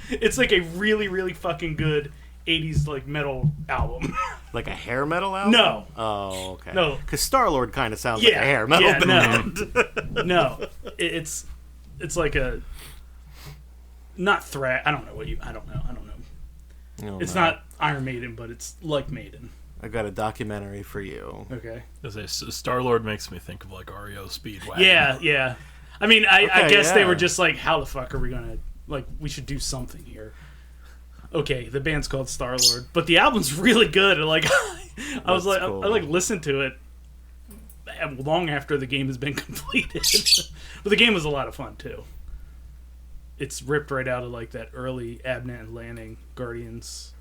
It's like a really, really fucking good 80s like metal album. Like a hair metal album? No. Oh, okay. No. Because Star-Lord kind of sounds like a hair metal band. No. It's like a... Not thrash. I don't know. It's not Iron Maiden, but it's like Maiden. I got a documentary for you. Okay. Star-Lord makes me think of like REO Speedwagon. Yeah. I mean, I guess they were just like, how the fuck are we gonna, like, we should do something here. Okay, the band's called Star-Lord, but the album's really good. And like, I was like, cool. I like listened to it long after the game has been completed. But the game was a lot of fun too. It's ripped right out of like that early Abnett and Lanning Guardians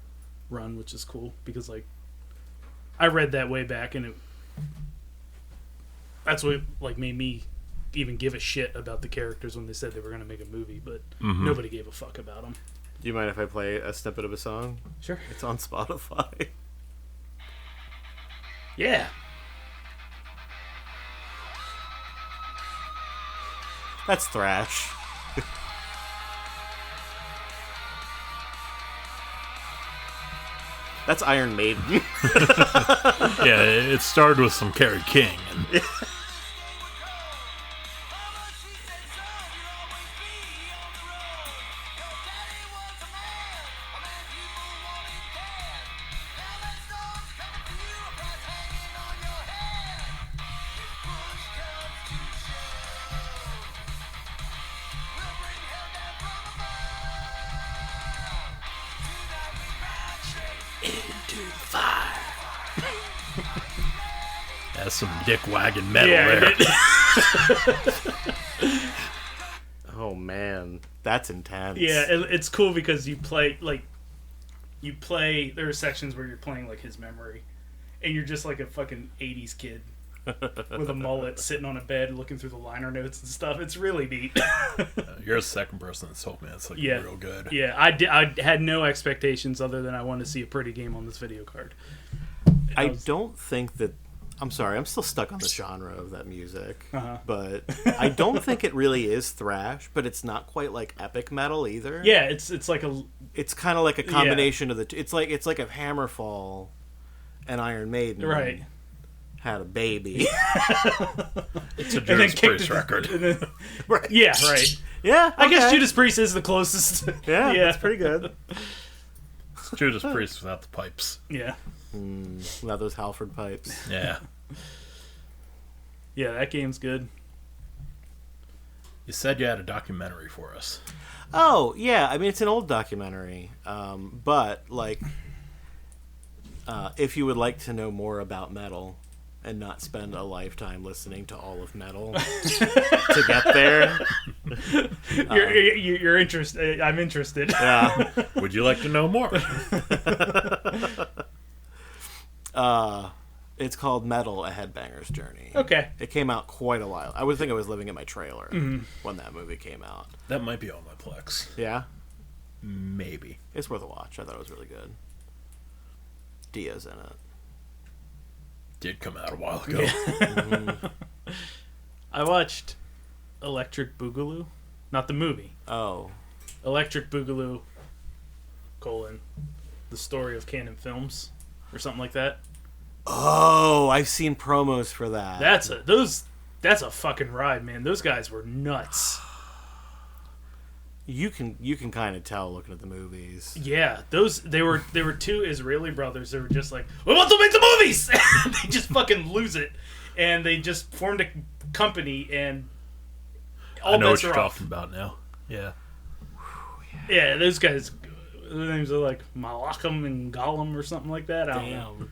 run, which is cool because like I read that way back, and that's what like made me even give a shit about the characters when they said they were going to make a movie, but nobody gave a fuck about them. Do you mind if I play a snippet of a song? Sure. It's on Spotify. Yeah. That's thrash. That's Iron Maiden. Yeah, it started with some Kerry King. And... That's some dick wagon metal there. Oh man, that's intense. Yeah, it's cool because you play. There are sections where you're playing like his memory, and you're just like a fucking 80s kid with a mullet sitting on a bed looking through the liner notes and stuff. It's really neat. You're the second person that's told me it's like real good. Yeah, I had no expectations other than I wanted to see a pretty game on this video card. I don't think that... I'm sorry, I'm still stuck on the genre of that music. But I don't think it really is thrash, but it's not quite like epic metal either. Yeah, it's like a It's kind of like a combination of the two. It's like if Hammerfall and Iron Maiden Right. had a baby. It's a Judas Priest record. Right. Yeah, right. Yeah, I guess okay. Judas Priest is the closest. Yeah, that's pretty good. It's Judas Priest without the pipes. Yeah. Without those Halford pipes. Yeah. Yeah, that game's good. You said you had a documentary for us. Oh, yeah. I mean, it's an old documentary. But, like, if you would like to know more about metal and not spend a lifetime listening to all of metal to get there. You're interested. I'm interested. Yeah. Would you like to know more? It's called Metal: A Headbanger's Journey. Okay. It came out quite a while. I would think I was living in my trailer when that movie came out. That might be on my Plex. Yeah? Maybe. It's worth a watch. I thought it was really good. Dia's in it. Did come out a while ago. I watched Electric Boogaloo. Not the movie. Oh. Electric Boogaloo, the story of Canon Films, or something like that. Oh, I've seen promos for that. That's a fucking ride, man. Those guys were nuts. You can kind of tell looking at the movies. Yeah, they were two Israeli brothers. They were just like, we want to make the movies. And they just fucking lose it, and they just formed a company, and all I know what bets you're are off. talking about now. Yeah. Yeah, those guys. Their names are like Malachim and Golub or something like that. I don't know.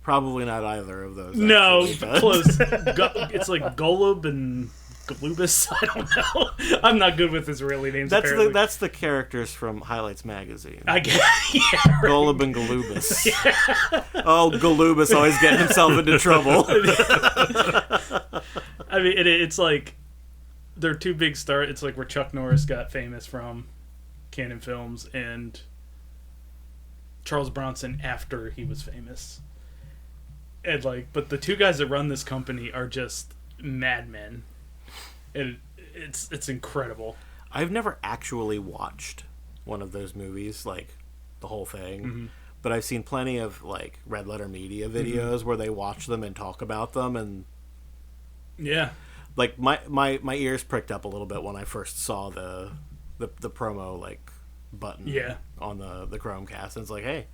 Probably not either of those. No, actually, but- close. It's like Golub and Golubus. I don't know. I'm not good with Israeli names. Apparently. That's the characters from Highlights magazine. I guess. Yeah, right. Golub and Golubus. Oh, Golubus always getting himself into trouble. I mean, it's like they're two big stars. It's like where Chuck Norris got famous from, Canon Films, and Charles Bronson after he was famous. And but the two guys that run this company are just madmen, and it's incredible. I've never actually watched one of those movies, like the whole thing, but I've seen plenty of Red Letter Media videos where they watch them and talk about them, and yeah, my ears pricked up a little bit when I first saw the promo button on the Chromecast, and it's like, hey,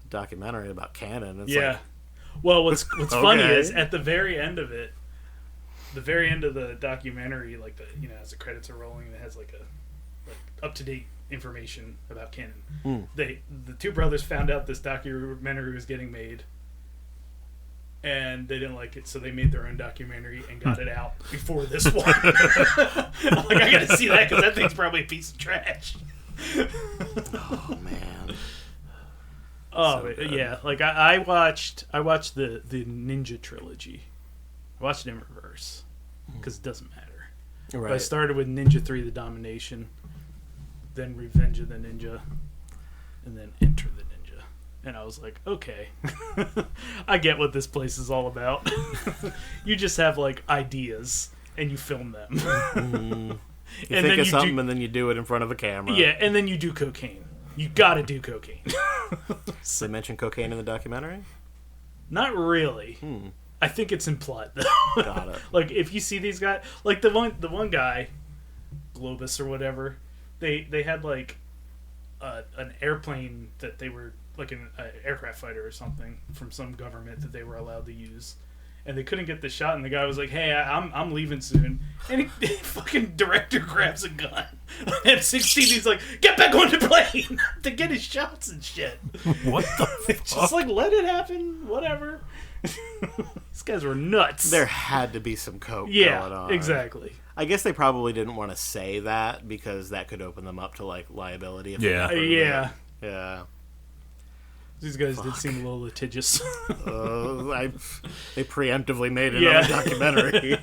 a documentary about Canon. It's well, what's funny is at the very end of it, the very end of the documentary, as the credits are rolling, it has a up to date information about Canon. The two brothers found out this documentary was getting made, and they didn't like it, so they made their own documentary and got it out before this one. I'm like, I gotta see that because that thing's probably a piece of trash. Oh man. Oh So good. yeah, I watched the Ninja trilogy. I watched it in reverse because it doesn't matter. Right. But I started with Ninja 3: The Domination, then Revenge of the Ninja, and then Enter the Ninja. And I was like, okay, I get what this place is all about. You just have ideas and you film them. You and think of something and then you do it in front of a camera. Yeah, and then you do cocaine. You gotta do cocaine. They mention cocaine in the documentary? Not really. I think it's implied though. Got it. If you see these guys, the one guy, Golubus or whatever, they had an airplane that they were an aircraft fighter or something from some government that they were allowed to use, and they couldn't get the shot. And the guy was like, "Hey, I'm leaving soon," and the fucking director grabs a gun. At 16, he's like, "Get back on the plane!" to get his shots and shit. What the It's just let it happen, whatever. These guys were nuts. There had to be some coke going on. Exactly. I guess they probably didn't want to say that because that could open them up to liability. If Yeah. they Yeah. Yeah. These guys did seem a little litigious. They preemptively made another documentary.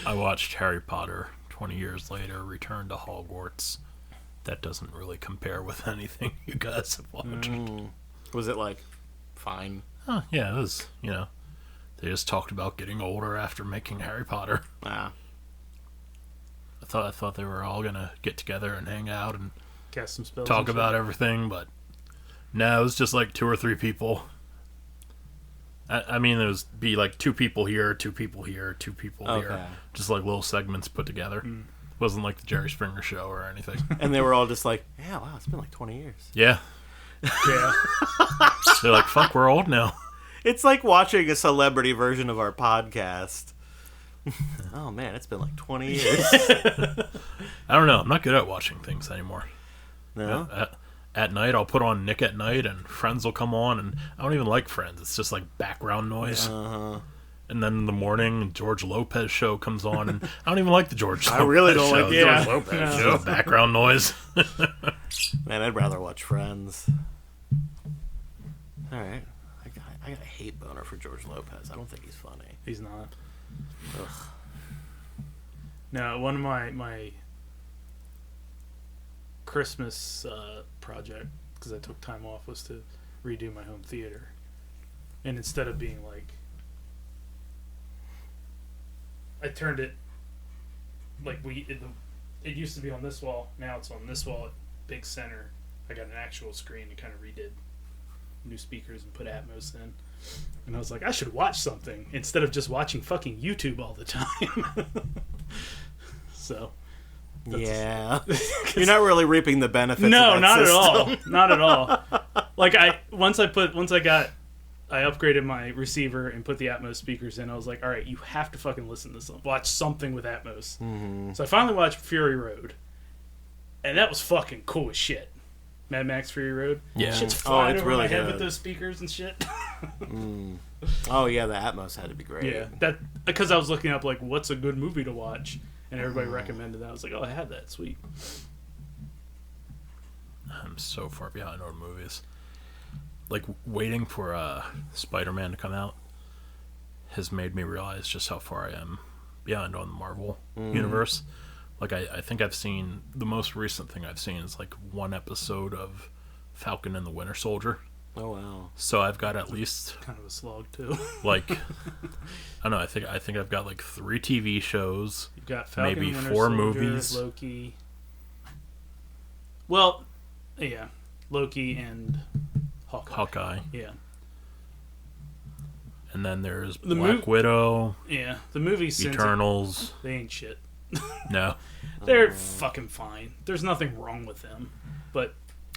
I watched Harry Potter 20 years later, Return to Hogwarts. That doesn't really compare with anything you guys have watched. Was it fine? Oh, yeah, it was, they just talked about getting older after making Harry Potter. Ah. I thought they were all gonna get together and hang out and Cast some spells. talk about everything, but no, it was just like 2 or 3 people. I mean, it was be like 2 people here, 2 people here, 2 people here. Just like little segments put together. It wasn't like the Jerry Springer show or anything. And they were all just like, yeah, wow, it's been like 20 years. Yeah. Yeah. They're like, fuck, we're old now. It's like watching a celebrity version of our podcast. Oh, man, it's been like 20 years. I don't know. I'm not good at watching things anymore. No? At night, I'll put on Nick at Night, and Friends will come on, and I don't even like Friends. It's just like background noise. Uh-huh. And then in the morning, George Lopez show comes on, and I don't even like the George Lopez I really don't show. like the George Lopez show. Background noise. Man, I'd rather watch Friends. All right. I got a hate boner for George Lopez. I don't think he's funny. He's not. Ugh. No, one of my Christmas project, because I took time off, was to redo my home theater. And instead of being like, I turned it like it used to be on this wall. Now it's on this wall at big center. I got an actual screen and kind of redid new speakers and put Atmos in. And I was like, I should watch something instead of just watching fucking YouTube all the time. So. Yeah. You're not really reaping the benefits No, of that not system. at all. Not at all. Like I upgraded my receiver and put the Atmos speakers in. I was like, all right, you have to fucking listen to this. Watch something with Atmos. Mm-hmm. So I finally watched Fury Road. And that was fucking cool as shit. Mad Max Fury Road. Yeah. Shit's flying over really my head good. with those speakers and shit. Oh, yeah, the Atmos had to be great. Yeah. That because I was looking up, like, what's a good movie to watch? And everybody recommended that. I was like, oh, I had that. Sweet. I'm so far behind on movies. Like, waiting for Spider-Man to come out has made me realize just how far I am behind on the Marvel universe. Like, I think I've seen... The most recent thing I've seen is, like, 1 episode of Falcon and the Winter Soldier. Oh, wow. So I've got at least... Kind of a slog, too. Like... I don't know, I think I've got, like, 3 TV shows. You've got Falcon, maybe Winter 4 Soldier, movies. Loki. Well, yeah. Loki and Hawkeye. Yeah. And then there's The Black Widow. Yeah. The movies... Eternals. They ain't shit. No. They're fucking fine. There's nothing wrong with them. But...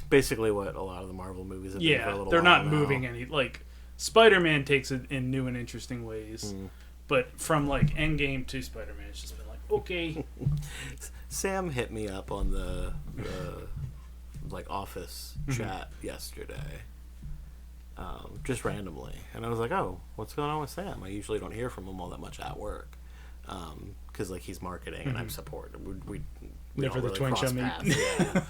Basically what a lot of the Marvel movies have been for a little they're while not now. moving any... Like, Spider-Man takes it in new and interesting ways. But from, like, Endgame to Spider-Man, it's just been like, okay. Sam hit me up on the like, office chat yesterday. Just randomly. And I was like, oh, what's going on with Sam? I usually don't hear from him all that much at work. Because, like, he's marketing and I'm support. We Never don't the really twin cross shall meet. paths.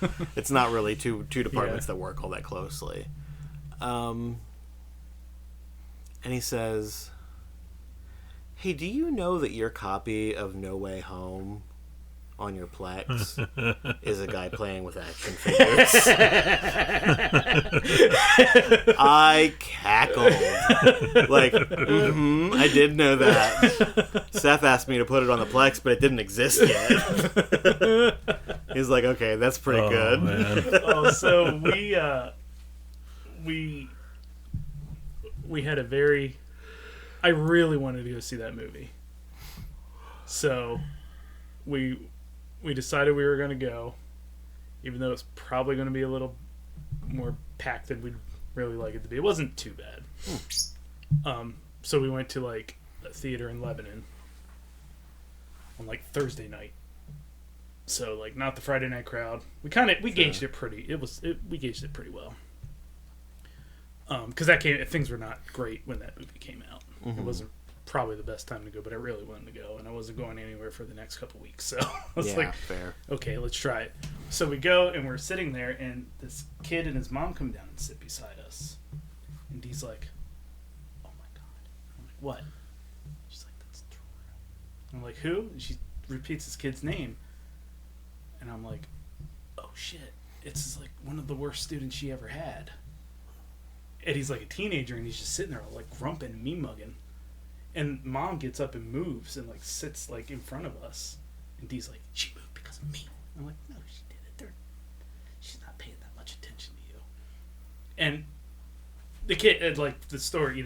Yeah. It's not really two departments that work all that closely. And he says, hey, do you know that your copy of No Way Home on your Plex is a guy playing with action figures? I cackled. Like, I did know that. Seth asked me to put it on the Plex, but it didn't exist yet. He's like, okay, that's pretty good. Man. Oh, so we had a very... I really wanted to go see that movie. So we decided we were going to go, even though it's probably going to be a little more packed than we'd really like it to be. It wasn't too bad. So we went to, like, a theater in Lebanon on, like, Thursday night. So, like, not the Friday night crowd. We gauged it pretty. We gauged it pretty well. Because things were not great when that movie came out. It wasn't probably the best time to go, but I really wanted to go, and I wasn't going anywhere for the next couple weeks. So I was like, fair. Okay, let's try it. So we go, and we're sitting there, and this kid and his mom come down and sit beside us. And Dee's like, oh my God. I'm like, what? She's like, that's Troy. I'm like, who? And she repeats this kid's name. And I'm like, oh shit. It's like one of the worst students she ever had. And he's like a teenager, and he's just sitting there all like grumping and me-mugging. And Mom gets up and moves and like sits like in front of us. And Dee's like, she moved because of me. I'm like, no, she did it. She's And the kid, like, the story,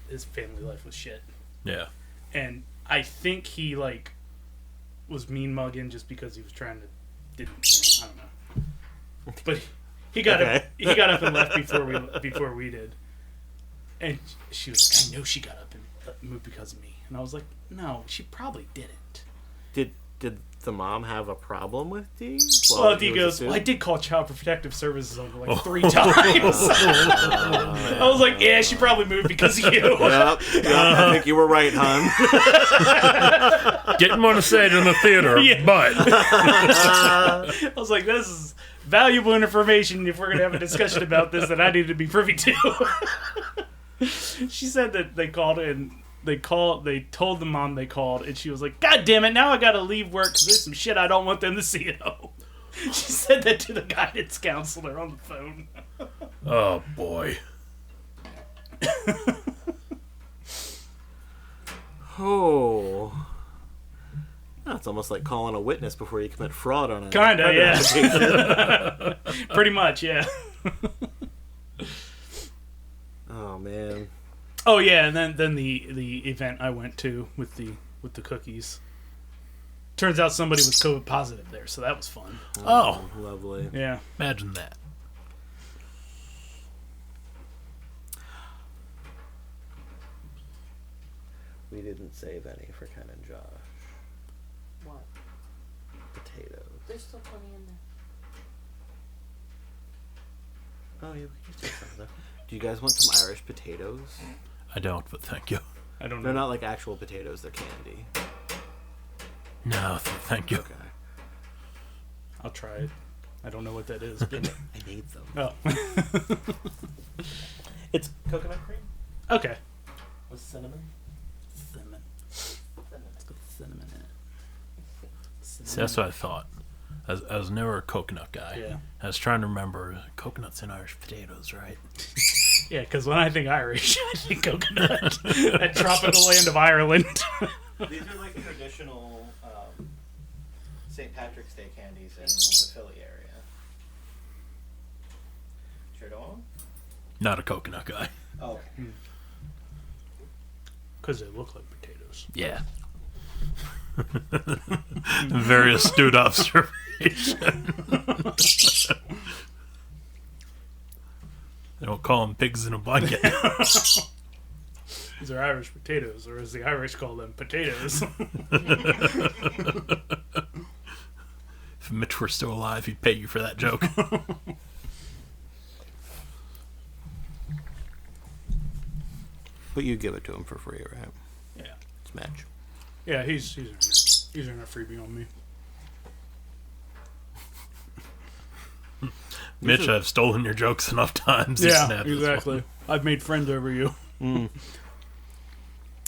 his family life was shit. Yeah. And I think he, like, was mean mugging just because he was trying to, I don't know. But he got up and left before we did. And she was like, I know she got up and moved because of me. And I was like, no, she probably didn't. Did the mom have a problem with Dee? Well, Dee goes, I did call Child Protective Services on like 3 times. I was like, yeah, she probably moved because of you. Yep, I think you were right, hon. Didn't want to say it in the theater, but... I was like, this is valuable information if we're going to have a discussion about this that I need to be privy to. She said that they called and they told the mom they called, and she was like, God damn it, now I gotta leave work because there's some shit I don't want them to see. She said that to the guidance counselor on the phone. Oh, boy. Oh. That's almost like calling a witness before you commit fraud on it. Kinda, yeah. Pretty much, yeah. Oh, man. Oh yeah, and then the event I went to with the cookies. Turns out somebody was COVID positive there, so that was fun. Oh, lovely. Yeah. Imagine that. We didn't save any for Ken and Josh. What? Potatoes. There's still plenty in there. Oh, yeah, we can just take some of them. Do you guys want some Irish potatoes? I don't, but thank you. I don't know. They're not like actual potatoes, they're candy. No, thank you. Okay. I'll try it. I don't know what that is, but I need them. oh. It's coconut cream Okay. with cinnamon. Cinnamon. Let's go with cinnamon in it. See, that's what I thought. I was never a coconut guy. Yeah. I was trying to remember coconuts and Irish potatoes, right? Yeah, because when I think Irish, I think coconut. That tropical land of Ireland. These are like traditional St. Patrick's Day candies in the Philly area. Sure don't want them? Not a coconut guy. Oh, okay. Because they look like potatoes. Yeah. Very astute observation. They don't call them pigs in a blanket. These are Irish potatoes, or as the Irish call them, potatoes. If Mitch were still alive, he'd pay you for that joke. But you give it to him for free, right? Yeah. It's Mitch. Yeah, he's earned a freebie on me. Mitch, I've stolen your jokes enough times. You can Yeah, have this exactly. one. I've made friends over you.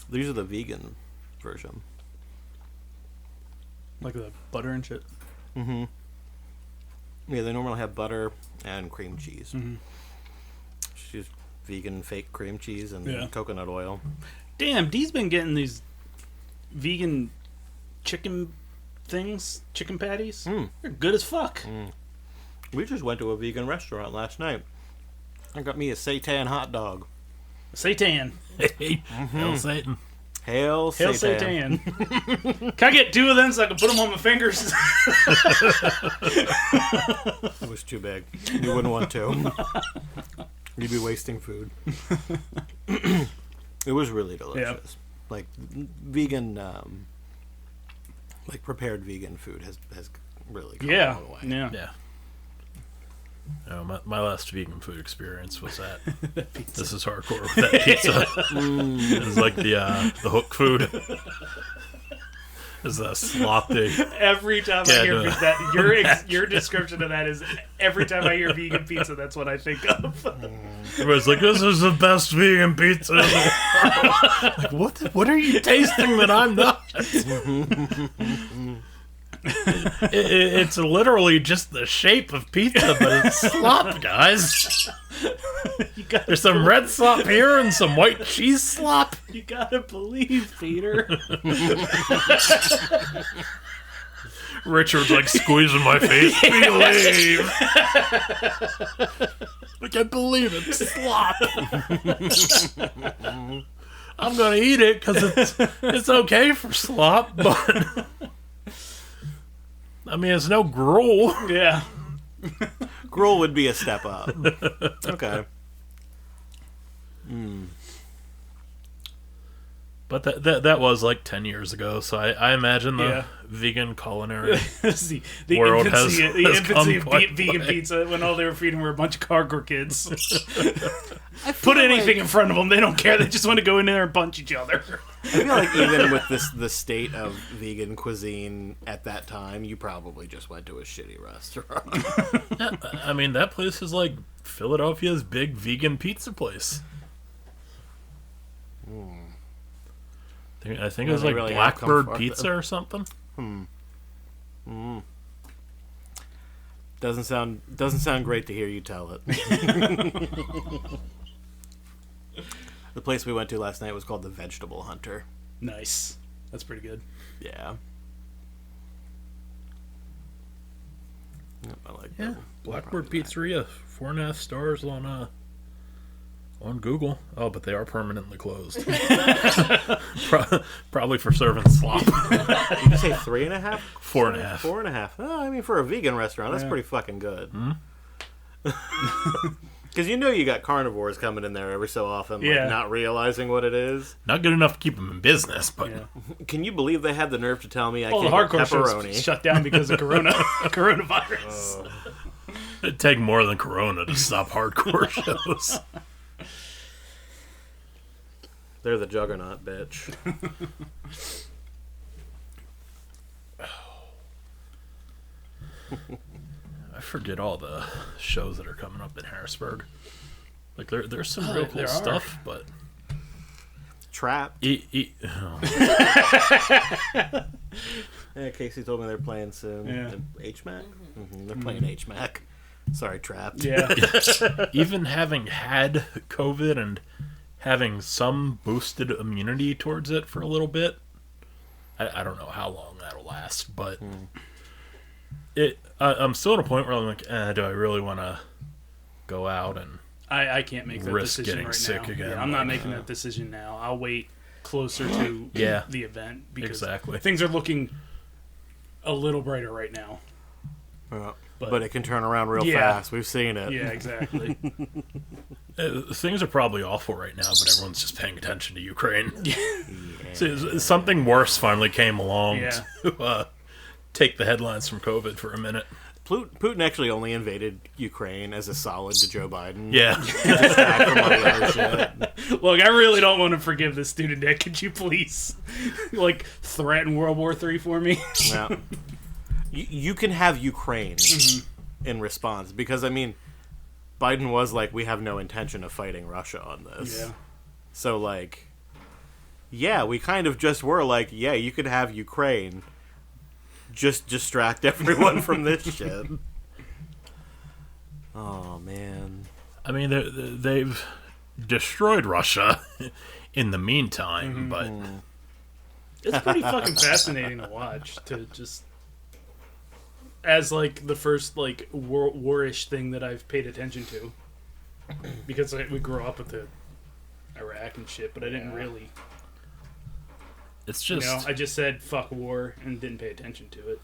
These are the vegan version. Like the butter and shit. Mm-hmm. Yeah, they normally have butter and cream cheese. Mm-hmm. She's vegan fake cream cheese and Yeah. coconut oil. Damn, Dee's been getting these vegan chicken things, chicken patties. They're good as fuck. We just went to a vegan restaurant last night. I got me a seitan hot dog. Seitan. Hey, Hail Satan. Hail Seitan. Can I get 2 of them so I can put them on my fingers? It was too big. You wouldn't want to. You'd be wasting food. It was really delicious. Like vegan, like prepared vegan food has really come a long way. Yeah. Yeah. My last vegan food experience was at This Is Hardcore with that pizza. It was like the hook food. Is that sloppy? Every time I hear that, your description of that is every time I hear vegan pizza, that's what I think of. Everybody's like, "This is the best vegan pizza in the world." Like, what are you tasting that I'm not? It's literally just the shape of pizza, but it's slop, guys. There's some red slop here and some white cheese slop. You gotta believe, Peter. Richard's like squeezing my face. Believe. Like, can't believe it. Slop. I'm gonna eat it because it's okay for slop, but I mean it's no gruel. Yeah. Gruel would be a step up. Okay. But that was like 10 years ago, so I imagine the vegan culinary the world infancy, has the infancy come of quite vegan way. pizza when all they were feeding were a bunch of hardcore kids. I Put feel anything like, in front of them, they don't care. They just want to go in there and punch each other. I feel like even with the state of vegan cuisine at that time, you probably just went to a shitty restaurant. Yeah, I mean that place is like Philadelphia's big vegan pizza place. I think it was they like really have come Blackbird far, Pizza though. or something. Doesn't sound great to hear you tell it. The place we went to last night was called the Vegetable Hunter. Nice. That's pretty good. Yeah. Yep, I like Yeah, that. Blackbird Probably back. Pizzeria, 4.5 stars on Google. Oh, but they are permanently closed. Probably for serving slop. Did you say 3.5? 4.5. 4.5. Oh, I mean, for a vegan restaurant, that's pretty fucking good. Because you know you got carnivores coming in there every so often, like Yeah. not realizing what it is. Not good enough to keep them in business, but Yeah. Can you believe they had the nerve to tell me I All the can't get hardcore shows pepperoni? shut down because of coronavirus. it'd take more than Corona to stop hardcore shows. They're the juggernaut, bitch. I forget all the shows that are coming up in Harrisburg. Like there's some real cool there are. stuff, but Trap. oh, Yeah, Casey told me they're playing soon. Yeah. HMAC? They're playing HMAC. Sorry, Trapped. Yeah. even having had COVID and having some boosted immunity towards it for a little bit, I don't know how long that'll last, but I'm still at a point where I'm like, do I really want to go out and I can't make that risk decision getting right sick now. again? Yeah, I'm not making that decision now. I'll wait closer to Yeah. the event because Exactly. things are looking a little brighter right now. But it can turn around real Yeah. fast. We've seen it. Yeah, exactly. Things are probably awful right now, but everyone's just paying attention to Ukraine. So, something worse finally came along Yeah. to take the headlines from COVID for a minute. Putin actually only invaded Ukraine as a solid to Joe Biden. Yeah. Distract from all the other shit. Look, I really don't want to forgive this student debt. Could you please, threaten World War III for me? Yeah. You can have Ukraine in response because, I mean, Biden was like, we have no intention of fighting Russia on this. Yeah. So, we kind of just were like, yeah, you could have Ukraine. Just distract everyone from this shit. Oh, man. I mean, they've destroyed Russia in the meantime, but It's pretty fucking fascinating to watch. To just as the first warish thing that I've paid attention to, because we grew up with the Iraq and shit, but I didn't really. it's just I just said fuck war and didn't pay attention to it.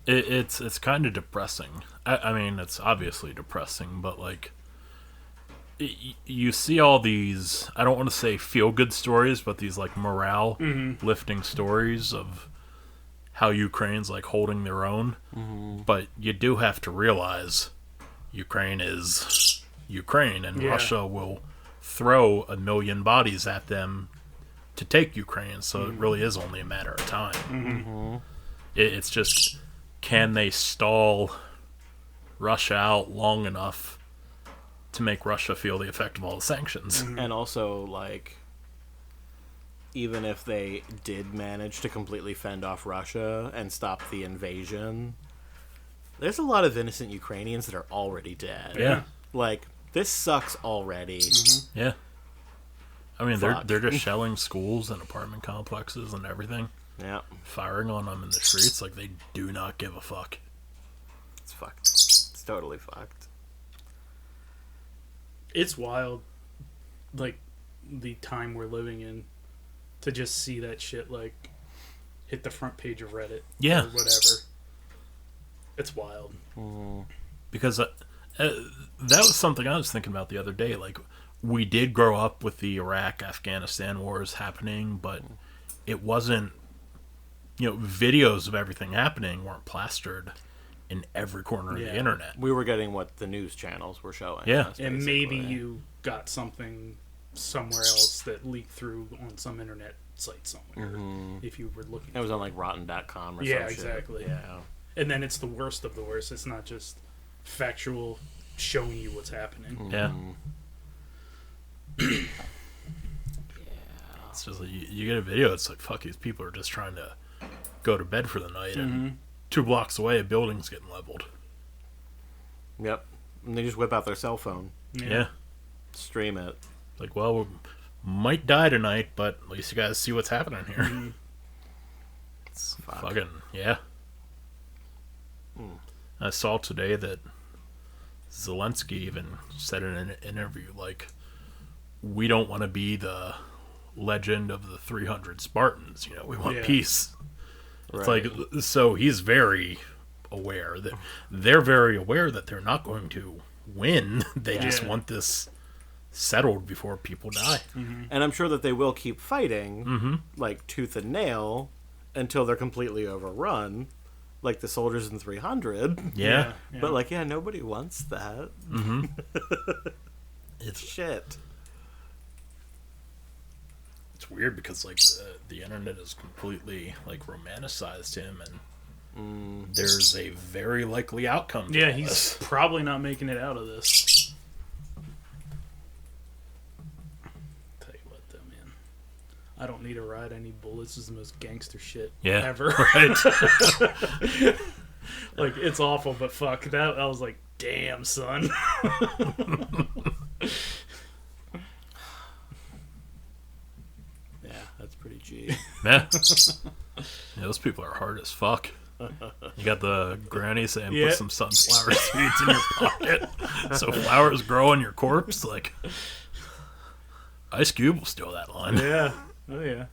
it's kind of depressing. I mean, it's obviously depressing, but you see all these, I don't want to say feel-good stories, but these morale lifting stories of how Ukraine's holding their own. But you do have to realize Ukraine is Ukraine, and Russia will throw 1 million bodies at them to take Ukraine, so it really is only a matter of time. It's just, can they stall Russia out long enough to make Russia feel the effect of all the sanctions? And also, even if they did manage to completely fend off Russia and stop the invasion, there's a lot of innocent Ukrainians that are already dead. Yeah. This sucks already. Yeah. I mean, Fuck. they're just shelling schools and apartment complexes and everything, Yeah. firing on them in the streets. They do not give a fuck. It's fucked. It's totally fucked. It's wild, like, the time we're living in, to just see that shit, like, hit the front page of Reddit. Yeah. Or whatever. It's wild. Because that was something I was thinking about the other day. Like, we did grow up with the Iraq-Afghanistan wars happening, but it wasn't, videos of everything happening weren't plastered in every corner of the internet. We were getting what the news channels were showing. Yeah. us, And maybe basically. you got something somewhere else that leaked through on some internet site somewhere. If you were looking. It was on like Rotten.com or Yeah, some shit. exactly. Yeah. And then it's the worst of the worst. It's not just factual showing you what's happening. Yeah. It's just like you get a video, it's like, fuck, these people are just trying to go to bed for the night, and 2 blocks away, a building's getting leveled. Yep. And they just whip out their cell phone, Yeah. stream it. Like, well, we might die tonight, but at least you guys see what's happening here. It's fucking, yeah. I saw today that Zelensky even said in an interview, like, we don't want to be the legend of the 300 Spartans, we want peace. It's like, so he's very aware that they're very aware that they're not going to win. They just want this settled before people die. And I'm sure that they will keep fighting, like tooth and nail, until they're completely overrun, like the soldiers in 300. Yeah. But like, nobody wants that. It's Shit. It's weird because like the internet has completely like romanticized him, and there's a very likely outcome to all He's this. probably not making it out of this. Tell you what, though, man. I don't need a ride. I need bullets. This is the most gangster shit ever. Right. Like, it's awful, but fuck. That I was like, damn, son. Yeah, that's pretty G. Yeah. Those people are hard as fuck. You got the granny saying, put some sunflower seeds in your pocket so flowers grow on your corpse. Like, Ice Cube will steal that line. Yeah. Oh, yeah.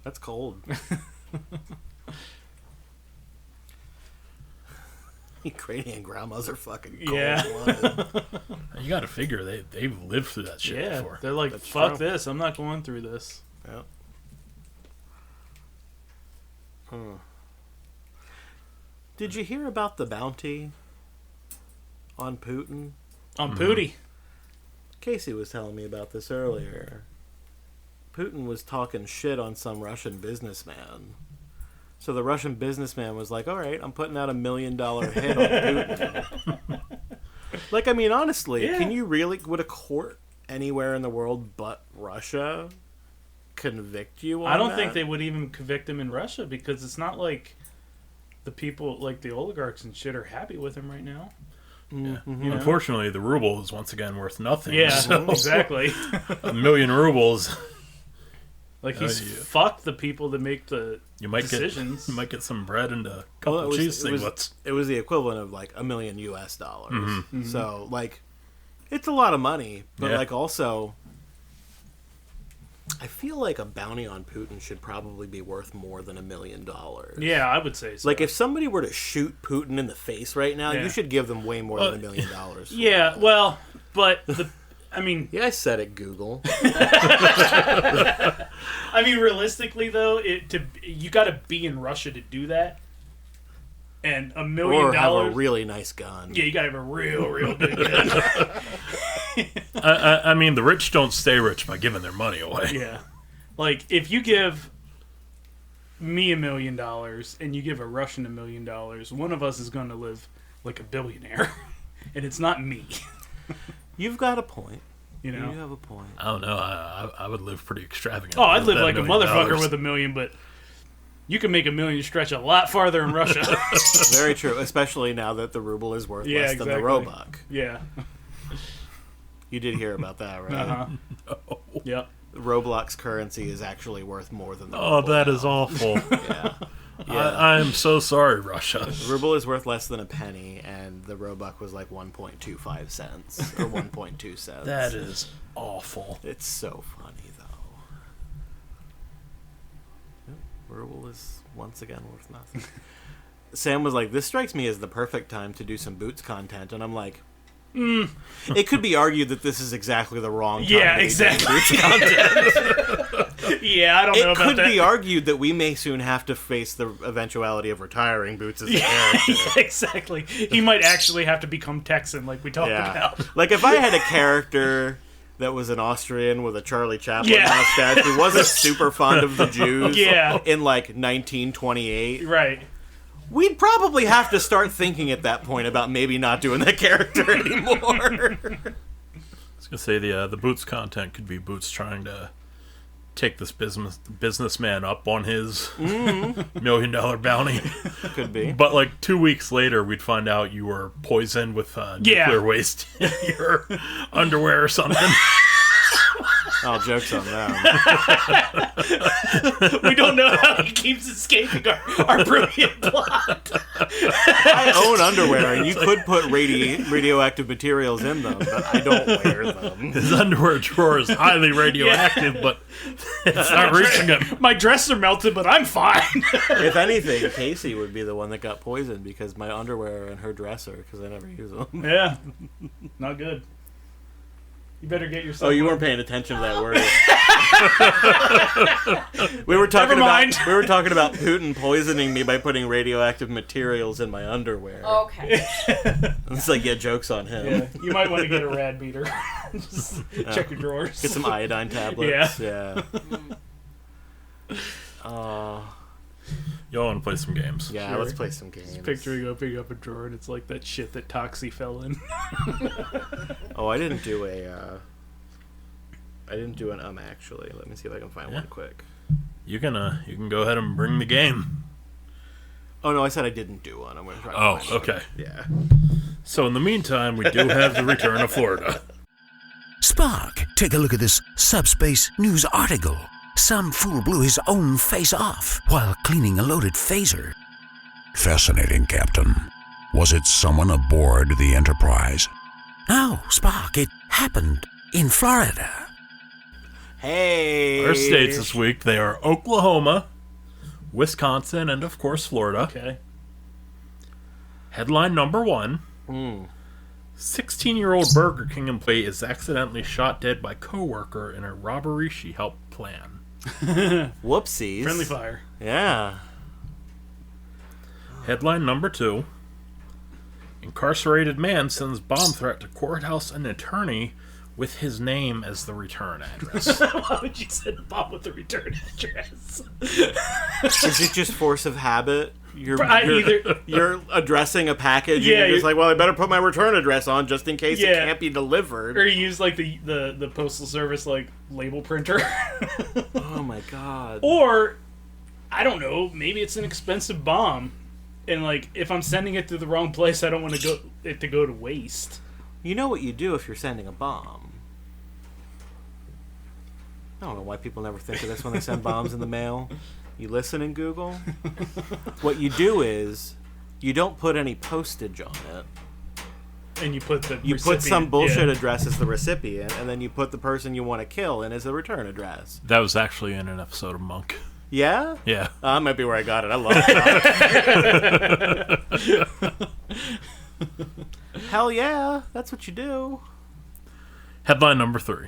That's cold. Ukrainian grandmas are fucking cold. Yeah. You got to figure they've lived through that shit Yeah. before. They're like, That's fuck true. this. I'm not going through this. Yeah. Did you hear about the bounty on Putin? On Pootie. Casey was telling me about this earlier. Putin was talking shit on some Russian businessman. So the Russian businessman was like, all right, I'm putting out $1 million hit on Putin. Like, I mean, honestly, can you really, would a court anywhere in the world but Russia convict you on I don't that? think they would even convict him in Russia because it's not like the people, like the oligarchs and shit, are happy with him right now. Yeah. You know? Unfortunately, the ruble is once again worth nothing. Yeah, so exactly. 1 million rubles. Like, he's yeah. fucked the people that make the You might decisions. get you might get some bread and a couple Well, cheese it was singlets. it was the equivalent of like $1 million US. Mm-hmm. So like, it's a lot of money, but Yeah. like also, I feel like a bounty on Putin should probably be worth more than $1 million. Yeah, I would say so. Like if somebody were to shoot Putin in the face right now, Yeah. you should give them way more than $1 million. Yeah, well, but I mean, Yeah, I said it, Google. I mean, realistically though, you got to be in Russia to do that, and $1 million. Or have a really nice gun. Yeah, you got to have a real good gun. I mean, the rich don't stay rich by giving their money away. Yeah, like if you give me $1 million and you give a Russian $1 million, one of us is going to live like a billionaire, and it's not me. You've got a point. You know. You have a point. I don't know. I would live pretty extravagant. Oh, I'd with live that like a $1 million. motherfucker with $1 million, but you can make $1 million stretch a lot farther in Russia. Very true, especially now that the ruble is worth Yeah, less than the exactly. Roebuck. Yeah. You did hear about that, right? Uh-huh. No. Yep. Roblox currency is actually worth more than the Oh, ruble that now. is awful. Yeah. I'm so sorry, Russia. Ruble is worth less than a penny, and the Roebuck was like 1.25 cents or 1.2 cents. That is awful. It's so funny, though. Ruble is once again worth nothing. Sam was like, "This strikes me as the perfect time to do some Boots content," and I'm like, It could be argued that this is exactly the wrong time. Yeah, exactly. Yeah, I don't know about that. It could be argued that we may soon have to face the eventuality of retiring Boots as a character. Yeah, exactly. He might actually have to become Texan, like we talked about. Like, if I had a character that was an Austrian with a Charlie Chaplin mustache who wasn't super fond of the Jews in, like, 1928... Right. We'd probably have to start thinking at that point about maybe not doing that character anymore. I was gonna say the Boots content could be Boots trying to take this businessman up on his $1 million bounty. Could be. But like 2 weeks later, we'd find out you were poisoned with nuclear waste in your underwear or something. Oh, joke's on them. We don't know how he keeps escaping our brilliant plot. I own underwear, and you could put radioactive materials in them, but I don't wear them. His underwear drawer is highly radioactive, but it's not reaching him. My dress are melted, but I'm fine. If anything, Casey would be the one that got poisoned because my underwear are in her dresser because I never use them. Yeah. Not good. You better get yourself... Oh, you weren't paying attention to that word. We were talking about Putin poisoning me by putting radioactive materials in my underwear. Okay. It's like, yeah, joke's on him. Yeah, you might want to get a rad beater. Just check your drawers. Get some iodine tablets. Yeah. Y'all want to play some games? Yeah, Sure. let's play some games. Just picturing opening up a drawer and it's like that shit that Toxie fell in. Oh, I didn't do an actually. Let me see if I can find one quick. You can go ahead and bring the game. Oh no, I said I didn't do one. I'm going to try. Oh, okay. Yeah. So in the meantime, we do have the return of Florida. Spock, take a look at this subspace news article. Some fool blew his own face off while cleaning a loaded phaser. Fascinating, Captain. Was it someone aboard the Enterprise? No, Spock, it happened in Florida. Hey. Our states this week, they are Oklahoma, Wisconsin, and of course Florida. Okay. Headline number 1. 16-year-old Burger King employee is accidentally shot dead by coworker in a robbery she helped plan. Whoopsies. Friendly fire. Yeah. Headline number 2. Incarcerated man sends bomb threat to courthouse and attorney with his name as the return address. Why would you send bomb with the return address? Is it just force of habit? You're addressing a package and you're just like, well, I better put my return address on just in case it can't be delivered. Or you use like the postal service like label printer. Oh my god. Or I don't know, maybe it's an expensive bomb. And like if I'm sending it to the wrong place, I don't want it to go to waste. You know what you do if you're sending a bomb. I don't know why people never think of this when they send bombs in the mail. You listen in Google? What you do is, you don't put any postage on it. And you put the put some bullshit address as the recipient, and then you put the person you want to kill in as the return address. That was actually in an episode of Monk. Yeah? Yeah. That might be where I got it. I love it. Hell yeah, that's what you do. Headline number 3.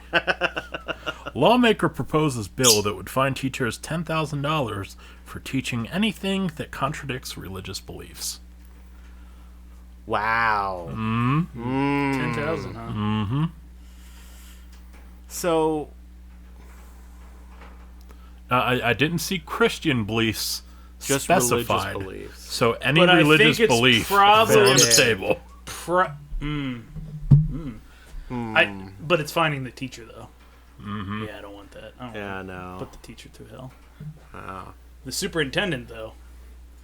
Lawmaker proposes bill that would fine teachers $10,000 for teaching anything that contradicts religious beliefs. Wow. 10,000, huh? Mm-hmm. So... I didn't see Christian beliefs just specified. Religious beliefs. So any But religious belief is on the table. But it's finding the teacher, though. Mm-hmm. Yeah, I don't want that. I don't want to put the teacher through hell. The superintendent, though,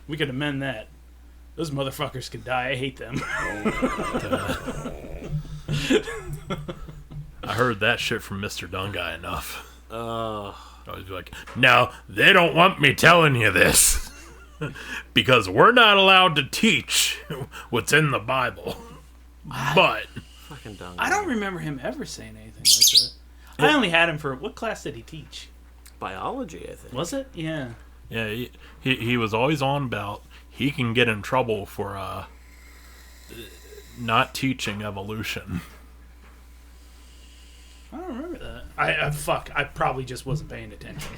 we could amend that. Those motherfuckers could die. I hate them. I heard that shit from Mr. Dunn Guy enough. I was like, no, they don't want me telling you this. because we're not allowed to teach what's in the Bible. But Fucking dumb. I don't remember him ever saying anything like that. I only had him for what class did he teach? Biology, I think. Was it? Yeah. yeah, he was always on about he can get in trouble for not teaching evolution. I don't remember that. I probably just wasn't paying attention.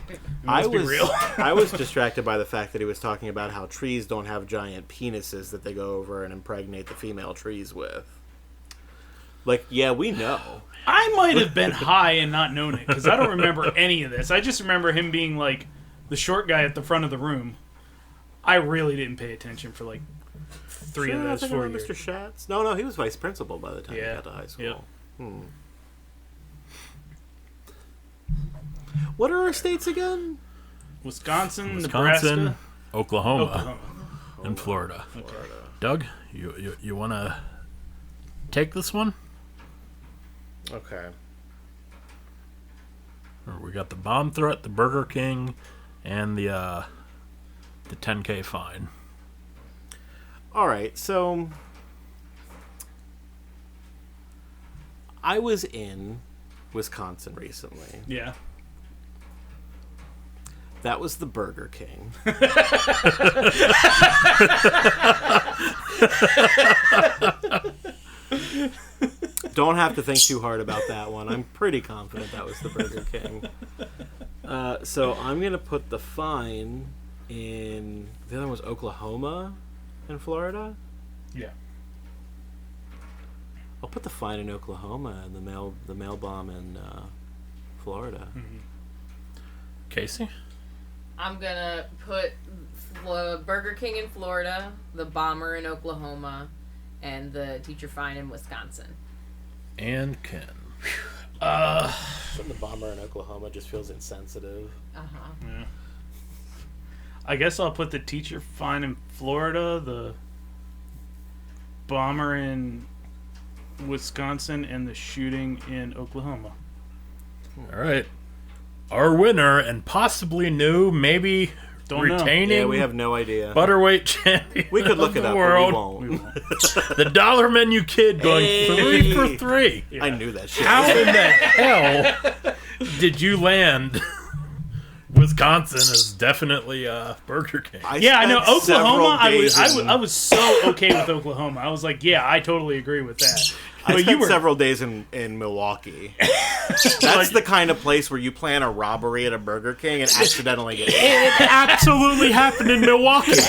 I Be was real. I was distracted by the fact that he was talking about how trees don't have giant penises that they go over and impregnate the female trees with. Like, yeah, we know. I might have been high and not known it because I don't remember any of this. I just remember him being like the short guy at the front of the room. I really didn't pay attention for like 3 of those 4 years. Mr. Schatz? No, he was vice principal by the time he Yeah. got to high school. Yep. What are our states again? Wisconsin, Wisconsin, Nebraska, Oklahoma, and Florida. Okay. Doug, you want to take this one? Okay. We got the bomb threat, the Burger King, and the $10K fine. All right, so I was in Wisconsin recently. Yeah. That was the Burger King. Don't have to think too hard about that one. I'm pretty confident that was the Burger King. So I'm going to put the fine in... The other one was Oklahoma and Florida? Yeah. I'll put the fine in Oklahoma and the mail bomb in Florida. Mm-hmm. Casey? I'm gonna put Burger King in Florida, the bomber in Oklahoma, and the teacher fine in Wisconsin. And Ken. Putting the bomber in Oklahoma just feels insensitive. Yeah. I guess I'll put the teacher fine in Florida, the bomber in Wisconsin, and the shooting in Oklahoma. All right. Our winner and possibly new, maybe Don't know. retaining Yeah, we have no idea. Butterweight champion. We could of look the it up, world. but we won't. The Dollar Menu Kid going Hey. 3 for 3. I knew that shit. How in the hell did you land? Wisconsin is definitely Burger King. Yeah, I know spent several Oklahoma. days I was so okay with Oklahoma. I was like, yeah, I totally agree with that. I But spent several days in Milwaukee. That's the kind of place where you plan a robbery at a Burger King and accidentally get It absolutely happened in Milwaukee.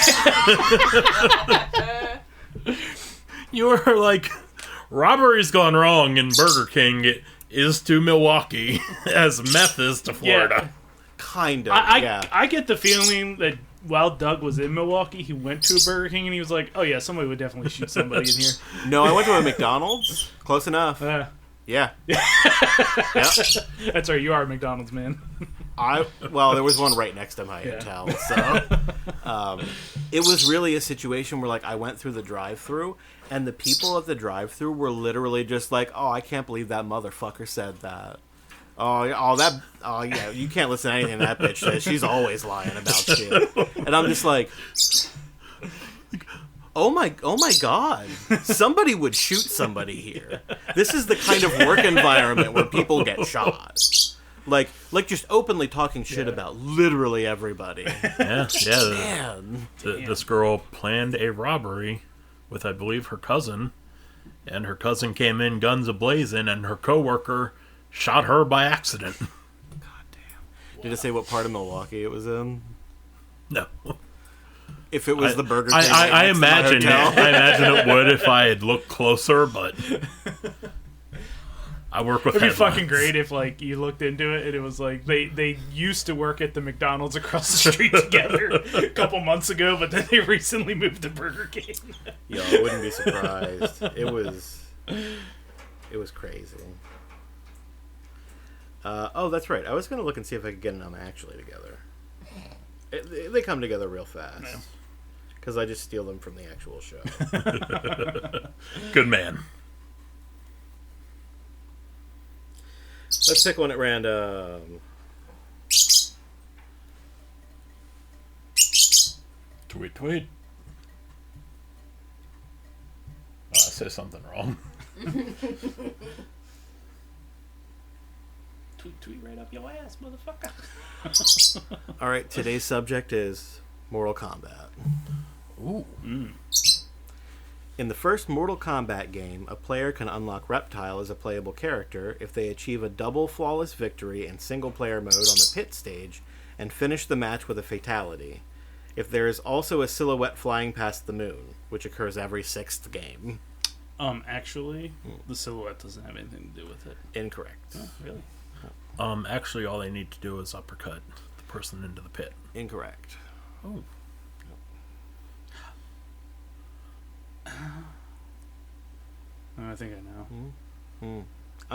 You were like, robbery's gone wrong in Burger King is to Milwaukee as meth is to Florida. Yeah. kind of. I get the feeling that while Doug was in Milwaukee, he went to a Burger King and he was like, "Oh yeah, somebody would definitely shoot somebody in here." No, I went to a McDonald's. Close enough. Yeah. Yep. That's right. You are a McDonald's man. Well, there was one right next to my hotel, so it was really a situation where, like, I went through the drive-thru, and the people at the drive-thru were literally just like, "Oh, I can't believe that motherfucker said that. Oh yeah, you can't listen to anything that bitch says. She's always lying about shit." And I'm just like, Oh my God! Somebody would shoot somebody here. This is the kind of work environment where people get shot. Like just openly talking shit about literally everybody. Yeah. Man. This girl planned a robbery with, I believe, her cousin, and her cousin came in guns a-blazing, and her coworker shot her by accident. God damn! Did it say what part of Milwaukee it was in? No. If it was the Burger King, I imagine it would if I had looked closer, but I work with It'd be headlines. fucking great if, like, you looked into it and it was like they used to work at the McDonald's across the street together a couple months ago, but then they recently moved to Burger King. Yo, I wouldn't be surprised. It was crazy. Oh, that's right. I was gonna look and see if I could get them actually together. They come together real fast. Because I just steal them from the actual show. Good man. Let's pick one at random. Do tweet. Oh, I say something wrong. Tweet right up your ass, motherfucker. All right, today's subject is Mortal Kombat. Ooh. In the first Mortal Kombat game, a player can unlock Reptile as a playable character if they achieve a double flawless victory in single-player mode on the pit stage and finish the match with a fatality. If there is also a silhouette flying past the moon, which occurs every 6th game. Actually, the silhouette doesn't have anything to do with it. Incorrect. Oh, really? Actually, all they need to do is uppercut the person into the pit. Incorrect. Oh. I think I know.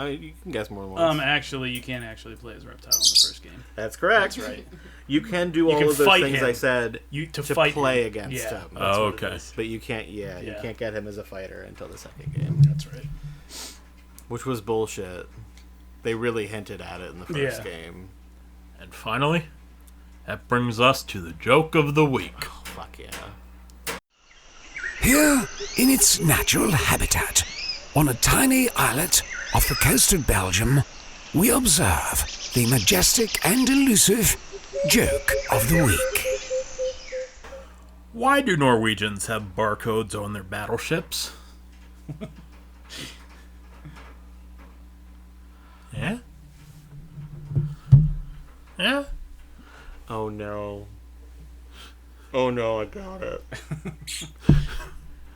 You can guess more than once. Actually, you can't actually play as Reptile in the first game. That's correct. That's right. You can do all can of those fight things him. I said To play fight him. against him. Oh, okay. But you can't. You can't get him as a fighter until the second game. That's right. Which was bullshit. They really hinted at it in the first game. And finally, that brings us to the joke of the week. Oh, fuck yeah. Here, in its natural habitat, on a tiny islet off the coast of Belgium, we observe the majestic and elusive joke of the week. Why do Norwegians have barcodes on their battleships? Yeah? Yeah? Oh no. Oh no, I got it.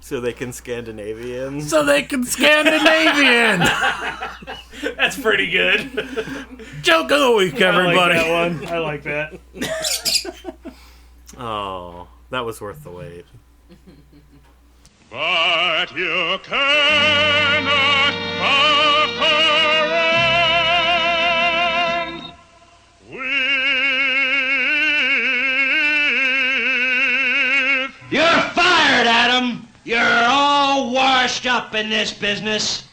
So they can Scandinavian. So they can Scandinavian! That's pretty good. Joke of the week, everybody! I like that. Oh, that was worth the wait. But you cannot fuck around with... You're fired, Adam! You're all washed up in this business.